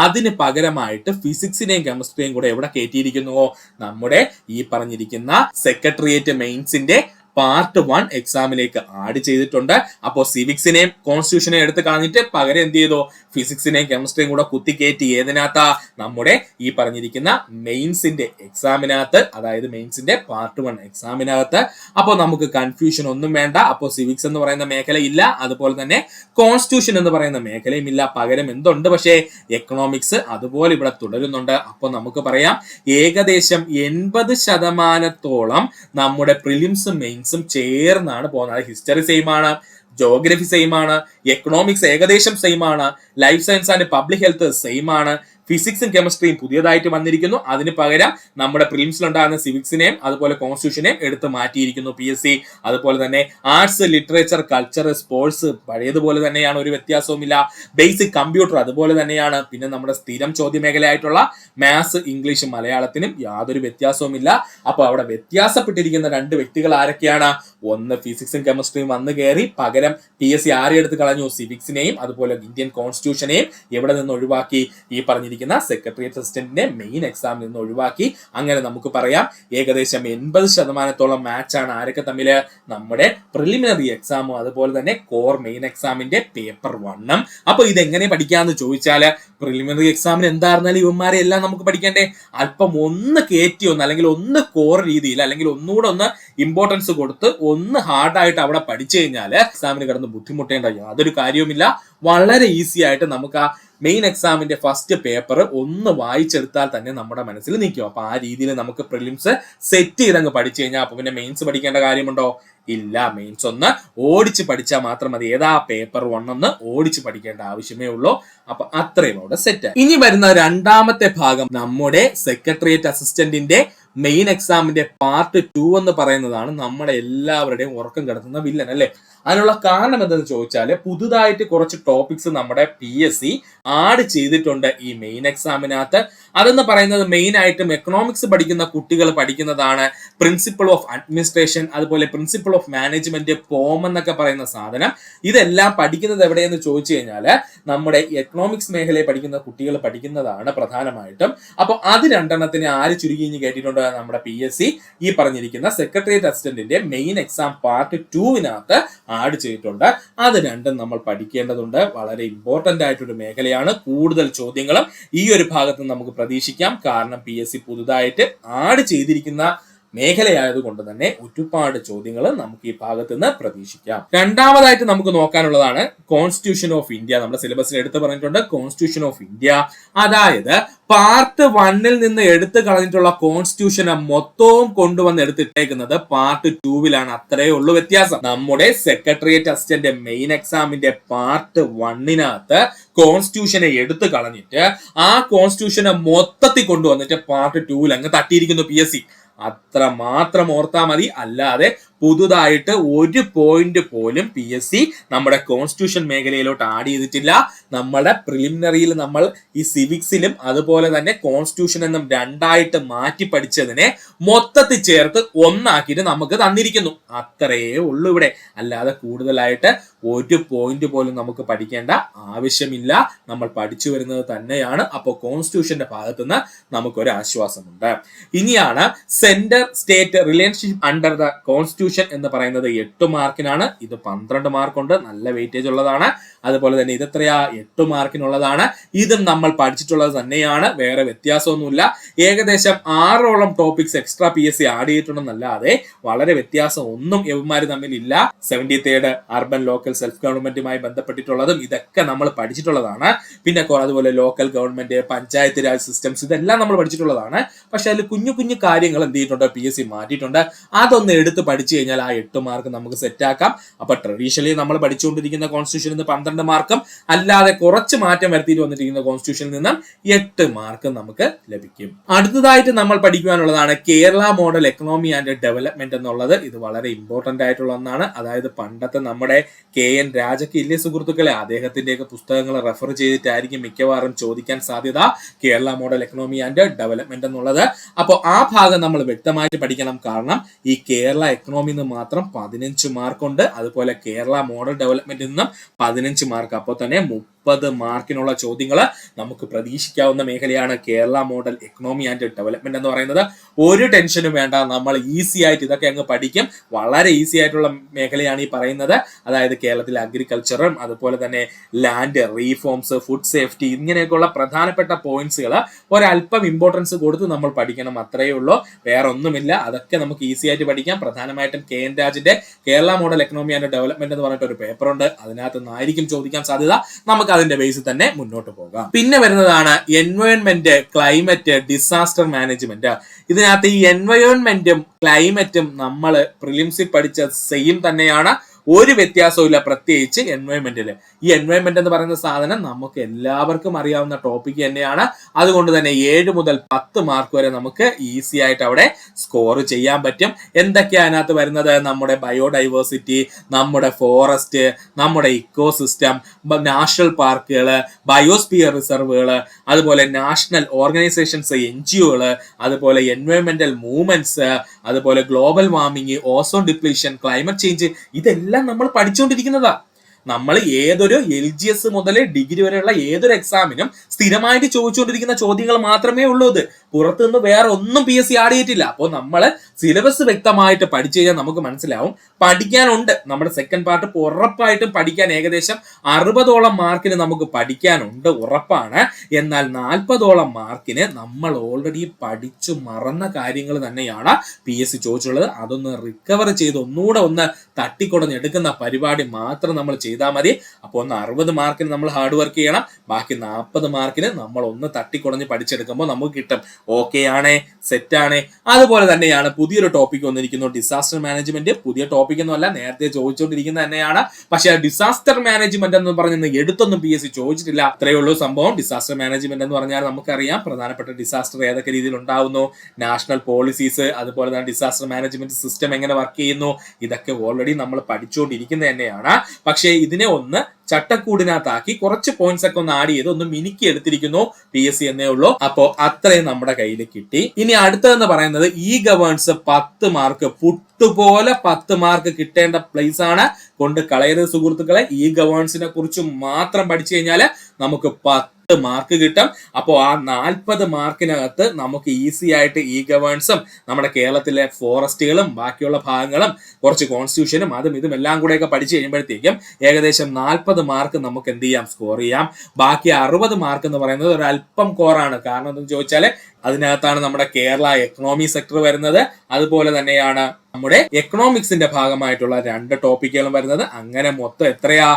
അതിന് പകരമായിട്ട് ഫിസിക്സിനെയും കെമിസ്ട്രിയെയും കൂടെ എവിടെ കയറ്റിയിരിക്കുന്നുവോ, നമ്മുടെ ഈ പറഞ്ഞിരിക്കുന്ന സെക്രട്ടേറിയറ്റ് മെയിൻസിന്റെ പാർട്ട് 1 എക്സാമിലേക്ക് ആഡ് ചെയ്തിട്ടുണ്ട്. അപ്പോൾ സിവിക്സിനെയും കോൺസ്റ്റിറ്റ്യൂഷനെയും എടുത്ത് കളഞ്ഞിട്ട് പകരം എന്ത് ചെയ്തു? ഫിസിക്സിനെയും കെമിസ്ട്രിയും കൂടെ കുത്തിക്കയറ്റി. ഏതിനകത്താ? നമ്മുടെ ഈ പറഞ്ഞിരിക്കുന്ന മെയിൻസിന്റെ എക്സാമിനകത്ത്, അതായത് മെയിൻസിന്റെ പാർട്ട് 1 എക്സാമിനകത്ത്. അപ്പോൾ നമുക്ക് കൺഫ്യൂഷൻ ഒന്നും വേണ്ട. അപ്പോൾ സിവിക്സ് എന്ന് പറയുന്ന മേഖല ഇല്ല, അതുപോലെ തന്നെ കോൺസ്റ്റിറ്റ്യൂഷൻ എന്ന് പറയുന്ന മേഖലയും ഇല്ല. പകരം എന്തുണ്ട്? പക്ഷേ എക്കണോമിക്സ് അതുപോലെ ഇവിടെ തുടരുന്നുണ്ട്. അപ്പോൾ നമുക്ക് പറയാം ഏകദേശം 80% നമ്മുടെ പ്രിലിംസും മെയിൻസും ചേർന്നാണ് പോകുന്നത്. ഹിസ്റ്ററി സെയിം ആണ്, ജോഗ്രഫി സെയിം ആണ്, എക്കണോമിക്സ് ഏകദേശം സെയിം ആണ്, life science and public health same ആണ്, ഫിസിക്സും കെമിസ്ട്രിയും പുതിയതായിട്ട് വന്നിരിക്കുന്നു. അതിന് പകരം നമ്മുടെ പ്രിലിംസിലുണ്ടാകുന്ന സിവിക്സിനെയും അതുപോലെ കോൺസ്റ്റിറ്റ്യൂഷനെയും എടുത്ത് മാറ്റിയിരിക്കുന്നു PSC. അതുപോലെ തന്നെ ആർട്സ്, ലിറ്ററേച്ചർ, കൾച്ചർ, സ്പോർട്സ് പഴയതുപോലെ തന്നെയാണ്, ഒരു വ്യത്യാസവുമില്ല. ബേസിക് കമ്പ്യൂട്ടർ അതുപോലെ തന്നെയാണ്. പിന്നെ നമ്മുടെ സ്ഥിരം ചോദ്യമേഖലയായിട്ടുള്ള മാത്സ്, ഇംഗ്ലീഷ്, മലയാളത്തിനും യാതൊരു വ്യത്യാസവുമില്ല. അപ്പൊ അവിടെ വ്യത്യാസപ്പെട്ടിരിക്കുന്ന 2 വ്യക്തികൾ ആരൊക്കെയാണ്? ഒന്ന് ഫിസിക്സും കെമിസ്ട്രിയും വന്ന് കയറി, പകരം PSC ആരെ എടുത്ത് കളഞ്ഞു? സിവിക്സിനെയും അതുപോലെ ഇന്ത്യൻ കോൺസ്റ്റിറ്റ്യൂഷനെയും എവിടെ നിന്ന് ഒഴിവാക്കി? ഈ പറഞ്ഞിരിക്കുന്ന സെക്രട്ടേറിയറ്റ് അസിസ്റ്റന്റിന്റെ മെയിൻ എക്സാമിൽ നിന്ന് ഒഴിവാക്കി. അങ്ങനെ നമുക്ക് പറയാം ഏകദേശം 80% മാച്ച് ആണ് ആരൊക്കെ തമ്മില്? നമ്മുടെ പ്രിലിമിനറി എക്സാമും അതുപോലെ തന്നെ കോർ മെയിൻ എക്സാമിന്റെ പേപ്പർ 1. അപ്പൊ ഇതെങ്ങനെ പഠിക്കാന്ന് ചോദിച്ചാല്, പ്രിലിമിനറി എക്സാമിന് എന്തായിരുന്നാലും ഇവന്മാരെ എല്ലാം നമുക്ക് പഠിക്കണ്ടേ? അല്പം ഒന്ന് കയറ്റി അല്ലെങ്കിൽ ഒന്ന് കോർ രീതിയിൽ, അല്ലെങ്കിൽ ഒന്നുകൂടെ ഒന്ന് ഇമ്പോർട്ടൻസ് കൊടുത്ത് ഒന്ന് ഹാർഡായിട്ട് അവിടെ പഠിച്ചു കഴിഞ്ഞാൽ എക്സാമിന് കിടന്ന് ബുദ്ധിമുട്ടേണ്ട യാതൊരു കാര്യവുമില്ല. വളരെ ഈസി ആയിട്ട് നമുക്ക് ആ മെയിൻ എക്സാമിന്റെ ഫസ്റ്റ് പേപ്പർ ഒന്ന് വായിച്ചെടുത്താൽ തന്നെ നമ്മുടെ മനസ്സിൽ നിൽക്കും. അപ്പൊ ആ രീതിയിൽ നമുക്ക് പ്രിലിംസ് സെറ്റ് ചെയ്തങ്ങ് പഠിച്ചു കഴിഞ്ഞാൽ അപ്പൊ പിന്നെ മെയിൻസ് പഠിക്കേണ്ട കാര്യമുണ്ടോ? ഇല്ല. മെയിൻസ് ഒന്ന് ഓടിച്ച് പഠിച്ചാൽ മാത്രം മതി. ഏതാ? പേപ്പർ 1 ഒന്ന് ഓടിച്ച് പഠിക്കേണ്ട ആവശ്യമേ ഉള്ളൂ. അപ്പൊ അത്രയും അവിടെ സെറ്റ്. ഇനി വരുന്ന 2ാമത്തെ ഭാഗം നമ്മുടെ സെക്രട്ടേറിയറ്റ് അസിസ്റ്റന്റിന്റെ മെയിൻ എക്സാമിന്റെ പാർട്ട് 2 എന്ന് പറയുന്നതാണ് നമ്മുടെ എല്ലാവരുടെയും ഉറക്കം കിടത്തുന്ന വില്ലൻ, അല്ലെ? അതിനുള്ള കാരണം എന്തെന്ന് ചോദിച്ചാല്, പുതുതായിട്ട് കുറച്ച് ടോപ്പിക്സ് നമ്മുടെ PSC ആഡ് ചെയ്തിട്ടുണ്ട് ഈ മെയിൻ എക്സാമിനകത്ത്. അതെന്ന് പറയുന്നത് മെയിൻ ആയിട്ടും എക്കണോമിക്സ് പഠിക്കുന്ന കുട്ടികൾ പഠിക്കുന്നതാണ്. പ്രിൻസിപ്പിൾ ഓഫ് അഡ്മിനിസ്ട്രേഷൻ, അതുപോലെ പ്രിൻസിപ്പിൾ ഓഫ് മാനേജ്മെന്റ്, പോം എന്നൊക്കെ പറയുന്ന സാധനം. ഇതെല്ലാം പഠിക്കുന്നത് എവിടെയെന്ന് ചോദിച്ചു കഴിഞ്ഞാല് നമ്മുടെ എക്കണോമിക്സ് മേഖലയെ പഠിക്കുന്ന കുട്ടികൾ പഠിക്കുന്നതാണ് പ്രധാനമായിട്ടും. അപ്പൊ അത് 2 ആര് ചുരുക്കി കേട്ടിട്ടുണ്ട്? നമ്മുടെ PSC ഈ പറഞ്ഞിരിക്കുന്ന സെക്രട്ടേറിയറ്റ് അസിസ്റ്റന്റിന്റെ മെയിൻ എക്സാം പാർട്ട് 2 ആഡ് ചെയ്തിട്ടുണ്ട്. അത് 2 നമ്മൾ പഠിക്കേണ്ടതുണ്ട്. വളരെ ഇമ്പോർട്ടന്റ് ആയിട്ടൊരു മേഖലയാണ്. കൂടുതൽ ചോദ്യങ്ങളും ഈ ഒരു ഭാഗത്ത് നമുക്ക് പ്രതീക്ഷിക്കാം. കാരണം PSC പുതുതായിട്ട് ആഡ് ചെയ്തിരിക്കുന്ന മേഖലയായതുകൊണ്ട് തന്നെ ഒരുപാട് ചോദ്യങ്ങൾ നമുക്ക് ഈ ഭാഗത്ത് നിന്ന് പ്രതീക്ഷിക്കാം. 2ാമതായിട്ട് നമുക്ക് നോക്കാനുള്ളതാണ് കോൺസ്റ്റിറ്റ്യൂഷൻ ഓഫ് ഇന്ത്യ. നമ്മുടെ സിലബസിൽ എടുത്ത് പറഞ്ഞിട്ടുണ്ട് കോൺസ്റ്റിറ്റ്യൂഷൻ ഓഫ് ഇന്ത്യ. അതായത് പാർട്ട് 1 നിന്ന് എടുത്തു കളഞ്ഞിട്ടുള്ള കോൺസ്റ്റിറ്റ്യൂഷനെ മൊത്തവും കൊണ്ടുവന്ന് എടുത്തിട്ടേക്കുന്നത് പാർട്ട് 2 അത്രേ ഉള്ളൂ വ്യത്യാസം. നമ്മുടെ സെക്രട്ടേറിയറ്റ് അസിസ്റ്റന്റ് മെയിൻ എക്സാമിന്റെ പാർട്ട് 1 കോൺസ്റ്റിറ്റ്യൂഷനെ എടുത്തു കളഞ്ഞിട്ട് ആ കോൺസ്റ്റിറ്റ്യൂഷനെ മൊത്തത്തിൽ കൊണ്ടുവന്നിട്ട് പാർട്ട് 2 അങ്ങ് തട്ടിയിരിക്കുന്നു PSC. അത്ര മാത്രം ഓർത്താൽ മതി. അല്ലാതെ പുതുതായിട്ട് ഒരു പോയിന്റ് പോലും PSC നമ്മുടെ കോൺസ്റ്റിറ്റ്യൂഷൻ മേഖലയിലോട്ട് ആഡ് ചെയ്തിട്ടില്ല. നമ്മുടെ പ്രിലിമിനറിയിൽ നമ്മൾ ഈ സിവിക്സിലും അതുപോലെ തന്നെ കോൺസ്റ്റിറ്റ്യൂഷൻ എന്നും 2ആയിട്ട് മാറ്റി പഠിച്ചതിനെ മൊത്തത്തിൽ ചേർത്ത് ഒന്നാക്കിയിട്ട് നമുക്ക് തന്നിരിക്കുന്നു. അത്രയേ ഉള്ളൂ ഇവിടെ. അല്ലാതെ കൂടുതലായിട്ട് ഒരു പോയിന്റ് പോലും നമുക്ക് പഠിക്കേണ്ട ആവശ്യമില്ല. നമ്മൾ പഠിച്ചു വരുന്നത് തന്നെയാണ്. അപ്പോൾ കോൺസ്റ്റിറ്റ്യൂഷന്റെ ഭാഗത്തുനിന്ന് നമുക്കൊരു ആശ്വാസമുണ്ട്. ഇനിയാണ് centre state relationship under the constitution constitution എന്ന് പറയുന്നത് 8 മാർക്കിനാണ്. ഇത് 12 മാർക്കുണ്ട്, നല്ല വെയിറ്റേജ് ഉള്ളതാണ്. അതുപോലെ തന്നെ ഇത് എത്രയാ, 8 മാർക്കിനുള്ളതാണ്. ഇതും നമ്മൾ പഠിച്ചിട്ടുള്ളത് തന്നെയാണ്, വേറെ വ്യത്യാസമൊന്നുമില്ല. ഏകദേശം 6ഓളം ടോപ്പിക്സ് എക്സ്ട്രാ PSC ആഡ് ചെയ്തിട്ടുണ്ടെന്നല്ലാതെ വളരെ വ്യത്യാസം ഒന്നും ഇവന്മാർ തമ്മിലില്ല. 73rd അർബൻ ലോക്കൽ സെൽഫ് ഗവൺമെന്റുമായി ബന്ധപ്പെട്ടിട്ടുള്ളതും ഇതൊക്കെ നമ്മൾ പഠിച്ചിട്ടുള്ളതാണ്. പിന്നെ അതുപോലെ local government, panchayat Raj systems, ഇതെല്ലാം നമ്മൾ പഠിച്ചിട്ടുള്ളതാണ്. പക്ഷെ അതിൽ കുഞ്ഞു കുഞ്ഞു കാര്യങ്ങൾ എന്ത് ചെയ്തിട്ടുണ്ട്, PSC മാറ്റിയിട്ടുണ്ട്. അതൊന്ന് എടുത്ത് പഠിച്ചു കഴിഞ്ഞാൽ ആ 8 മാർക്ക് നമുക്ക് സെറ്റ് ആക്കാം. അപ്പൊ ട്രഡീഷണലി നമ്മൾ പഠിച്ചുകൊണ്ടിരിക്കുന്ന കോൺസ്റ്റിറ്റ്യൂഷനിൽ നിന്ന് 12 മാർക്കും അല്ലാതെ കുറച്ച് മാറ്റം വരുത്തിയിട്ട് വന്നിരിക്കുന്ന കോൺസ്റ്റിറ്റ്യൂഷനിൽ നിന്നും 8 മാർക്ക് നമുക്ക് ലഭിക്കും. അടുത്തതായിട്ട് നമ്മൾ പഠിക്കുവാനുള്ളതാണ് Kerala model economy and development എന്നുള്ളത്. ഇത് വളരെ ഇമ്പോർട്ടന്റ് ആയിട്ടുള്ള ഒന്നാണ്. അതായത് പണ്ടത്തെ നമ്മുടെ KN രാജയ്ക്ക് ഇല്ലേ സുഹൃത്തുക്കളെ, അദ്ദേഹത്തിന്റെയൊക്കെ പുസ്തകങ്ങൾ റെഫർ ചെയ്തിട്ടായിരിക്കും മിക്കവാറും ചോദിക്കാൻ സാധ്യത Kerala model economy and development എന്നുള്ളത്. അപ്പോൾ ആ ഭാഗം നമ്മൾ വ്യക്തമായിട്ട് പഠിക്കണം. കാരണം ഈ കേരള എക്കണോമിയിൽ നിന്ന് മാത്രം 15 മാർക്കുണ്ട്, അതുപോലെ കേരള മോഡൽ ഡെവലപ്മെന്റിൽ നിന്നും 15 മാർക്ക്. അപ്പോൾ തന്നെ 30 മാർക്കിനുള്ള ചോദ്യങ്ങൾ നമുക്ക് പ്രതീക്ഷിക്കാവുന്ന മേഖലയാണ് Kerala model economy and development എന്ന് പറയുന്നത്. ഒരു ടെൻഷനും വേണ്ട, നമ്മൾ ഈസി ആയിട്ട് ഇതൊക്കെ അങ്ങ് പഠിക്കും. വളരെ ഈസി ആയിട്ടുള്ള മേഖലയാണ് ഈ പറയുന്നത്. അതായത് കേരളത്തിലെ അഗ്രികൾച്ചറും അതുപോലെ തന്നെ ലാൻഡ് റീഫോംസ്, ഫുഡ് സേഫ്റ്റി, ഇങ്ങനെയൊക്കെയുള്ള പ്രധാനപ്പെട്ട പോയിന്റ്സുകൾ ഒരല്പം ഇമ്പോർട്ടൻസ് കൊടുത്ത് നമ്മൾ പഠിക്കണം, അത്രയേ ഉള്ളൂ, വേറെ ഒന്നുമില്ല. അതൊക്കെ നമുക്ക് ഈസി ആയിട്ട് പഠിക്കാം. പ്രധാനമായിട്ടും KN രാജിന്റെ Kerala model economy and development എന്ന് പറഞ്ഞിട്ട് ഒരു പേപ്പർ ഉണ്ട്, അതിനകത്ത് നിന്നായിരിക്കും ചോദിക്കാൻ സാധ്യത. നമുക്ക് അതിന്റെ ബേസിൽ തന്നെ മുന്നോട്ട് പോകാം. പിന്നെ വരുന്നതാണ് എൻവയോൺമെന്റ്, ക്ലൈമറ്റ്, ഡിസാസ്റ്റർ മാനേജ്മെന്റ്. ഇതിനകത്ത് ഈ എൻവയോൺമെന്റും ക്ലൈമറ്റും നമ്മൾ പ്രിലിംസിൽ പഠിച്ച സെയിം തന്നെയാണ്, ഒരു വ്യത്യാസവും ഇല്ല. പ്രത്യേകിച്ച് എൻവയോൺമെന്റില് ഈ എൻവയോൺമെന്റ് എന്ന് പറയുന്ന സാധനം നമുക്ക് എല്ലാവർക്കും അറിയാവുന്ന ടോപ്പിക് തന്നെയാണ്. അതുകൊണ്ട് തന്നെ 7 മുതൽ 10 മാർക്ക് വരെ നമുക്ക് ഈസി ആയിട്ട് അവിടെ സ്കോർ ചെയ്യാൻ പറ്റും. എന്തൊക്കെയാണ് അതിനകത്ത് വരുന്നത്, നമ്മുടെ ബയോഡൈവേഴ്സിറ്റി, നമ്മുടെ ഫോറസ്റ്റ്, നമ്മുടെ ഇക്കോ സിസ്റ്റം, നാഷണൽ പാർക്കുകൾ, ബയോസ്ഫിയർ റിസർവുകൾ, അതുപോലെ നാഷണൽ ഓർഗനൈസേഷൻസ്, NGOകൾ, അതുപോലെ എൻവയോൺമെന്റൽ മൂവ്മെന്റ്സ്, അതുപോലെ global warming, ozone depletion, climate change, ഇതെല്ലാം നമ്മൾ പഠിച്ചുകൊണ്ടിരിക്കുന്നതാ. നമ്മൾ ഏതൊരു LGS മുതൽ ഡിഗ്രി വരെയുള്ള ഏതൊരു എക്സാമിനും സ്ഥിരമായിട്ട് ചോദിച്ചുകൊണ്ടിരിക്കുന്ന ചോദ്യങ്ങൾ മാത്രമേ ഉള്ളൂ. ഇത് പുറത്തുനിന്ന് വേറെ ഒന്നും PSC ആഡ് ചെയ്തിട്ടില്ല. അപ്പോൾ നമ്മൾ സിലബസ് വ്യക്തമായിട്ട് പഠിച്ചു കഴിഞ്ഞാൽ നമുക്ക് മനസ്സിലാവും പഠിക്കാനുണ്ട്. നമ്മുടെ സെക്കൻഡ് പാർട്ട് ഉറപ്പായിട്ടും പഠിക്കാൻ ഏകദേശം 60ഓളം മാർക്കിന് നമുക്ക് പഠിക്കാനുണ്ട്, ഉറപ്പാണ്. എന്നാൽ 40ഓളം മാർക്കിന് നമ്മൾ ഓൾറെഡി പഠിച്ചു മറന്ന കാര്യങ്ങൾ തന്നെയാണ് PSC ചോദിച്ചുള്ളത്. അതൊന്ന് റിക്കവർ ചെയ്ത് ഒന്നുകൂടെ ഒന്ന് തട്ടിക്കൊടഞ്ഞെടുക്കുന്ന പരിപാടി മാത്രം നമ്മൾ ചെയ്താൽ മതി. അപ്പോൾ ഒന്ന് 60 മാർക്കിന് നമ്മൾ ഹാർഡ് വർക്ക് ചെയ്യണം, ബാക്കി 40 മാർക്കിന് നമ്മൾ ഒന്ന് തട്ടിക്കുടഞ്ഞ് പഠിച്ചെടുക്കുമ്പോൾ നമുക്ക് കിട്ടും. ഓക്കെ ആണേ, സെറ്റ് ആണേ. അതുപോലെ തന്നെയാണ് പുതിയൊരു ടോപ്പിക് വന്നിരിക്കുന്നു, ഡിസാസ്റ്റർ മാനേജ്മെന്റ്. പുതിയ ടോപ്പിക് ഒന്നുമല്ല, നേരത്തെ ചോദിച്ചുകൊണ്ടിരിക്കുന്ന തന്നെയാണ്. പക്ഷെ ഡിസാസ്റ്റർ മാനേജ്മെന്റ് എന്ന് പറഞ്ഞ് എടുത്തൊന്നും PSC ചോദിച്ചിട്ടില്ല. അത്രയേ ഉള്ളൂ സംഭവം. ഡിസാസ്റ്റർ മാനേജ്മെന്റ് എന്ന് പറഞ്ഞാൽ നമുക്കറിയാം പ്രധാനപ്പെട്ട ഡിസാസ്റ്റർ ഏതൊക്കെ രീതിയിൽ ഉണ്ടാവുന്നു, നാഷണൽ പോളിസീസ്, അതുപോലെ തന്നെ ഡിസാസ്റ്റർ മാനേജ്മെന്റ് സിസ്റ്റം എങ്ങനെ വർക്ക് ചെയ്യുന്നു, ഇതൊക്കെ ഓൾറെഡി നമ്മൾ പഠിച്ചുകൊണ്ടിരിക്കുന്നത് തന്നെയാണ്. പക്ഷേ ഇതിനെ ഒന്ന് ചട്ടക്കൂടിനകത്താക്കി കുറച്ച് പോയിന്റ്സ് ഒക്കെ ഒന്ന് ആഡ് ചെയ്ത് ഒന്ന് മിനുക്കി എടുത്തിരിക്കുന്നു PSC എന്നേ ഉള്ളൂ. അപ്പോ അത്രയും നമ്മുടെ കയ്യിൽ കിട്ടി. ഇനി അടുത്തതെന്ന് പറയുന്നത് ഗവേൺസ് 10 മാർക്ക്, പുട്ടുപോലെ 10 മാർക്ക് കിട്ടേണ്ട പ്ലേസ് ആണ്. കൊണ്ട് കളയരുത് സുഹൃത്തുക്കളെ. ഗവേൺസിനെ കുറിച്ച് മാത്രം പഠിച്ചു കഴിഞ്ഞാൽ നമുക്ക് 10 മാർക്ക് കിട്ടും. അപ്പോൾ ആ 40 മാർക്കിനകത്ത് നമുക്ക് ഈസി ആയിട്ട് ഗവേൺസും നമ്മുടെ കേരളത്തിലെ ഫോറസ്റ്റുകളും ബാക്കിയുള്ള ഭാഗങ്ങളും കുറച്ച് കോൺസ്റ്റിറ്റ്യൂഷനും അതും ഇതും എല്ലാം കൂടെയൊക്കെ പഠിച്ചു കഴിയുമ്പോഴത്തേക്കും ഏകദേശം 40 മാർക്ക് നമുക്ക് എന്ത് ചെയ്യാം, സ്കോർ ചെയ്യാം. ബാക്കി 60 മാർക്ക് എന്ന് പറയുന്നത് ഒരു അല്പം കോറാണ്. കാരണം എന്തെന്ന് ചോദിച്ചാൽ അതിനകത്താണ് നമ്മുടെ കേരള എക്കണോമി സെക്ടർ വരുന്നത്, അതുപോലെ തന്നെയാണ് നമ്മുടെ എക്കണോമിക്സിന്റെ ഭാഗമായിട്ടുള്ള 2 ടോപ്പിക്കുകളും വരുന്നത്. അങ്ങനെ മൊത്തം എത്രയാ,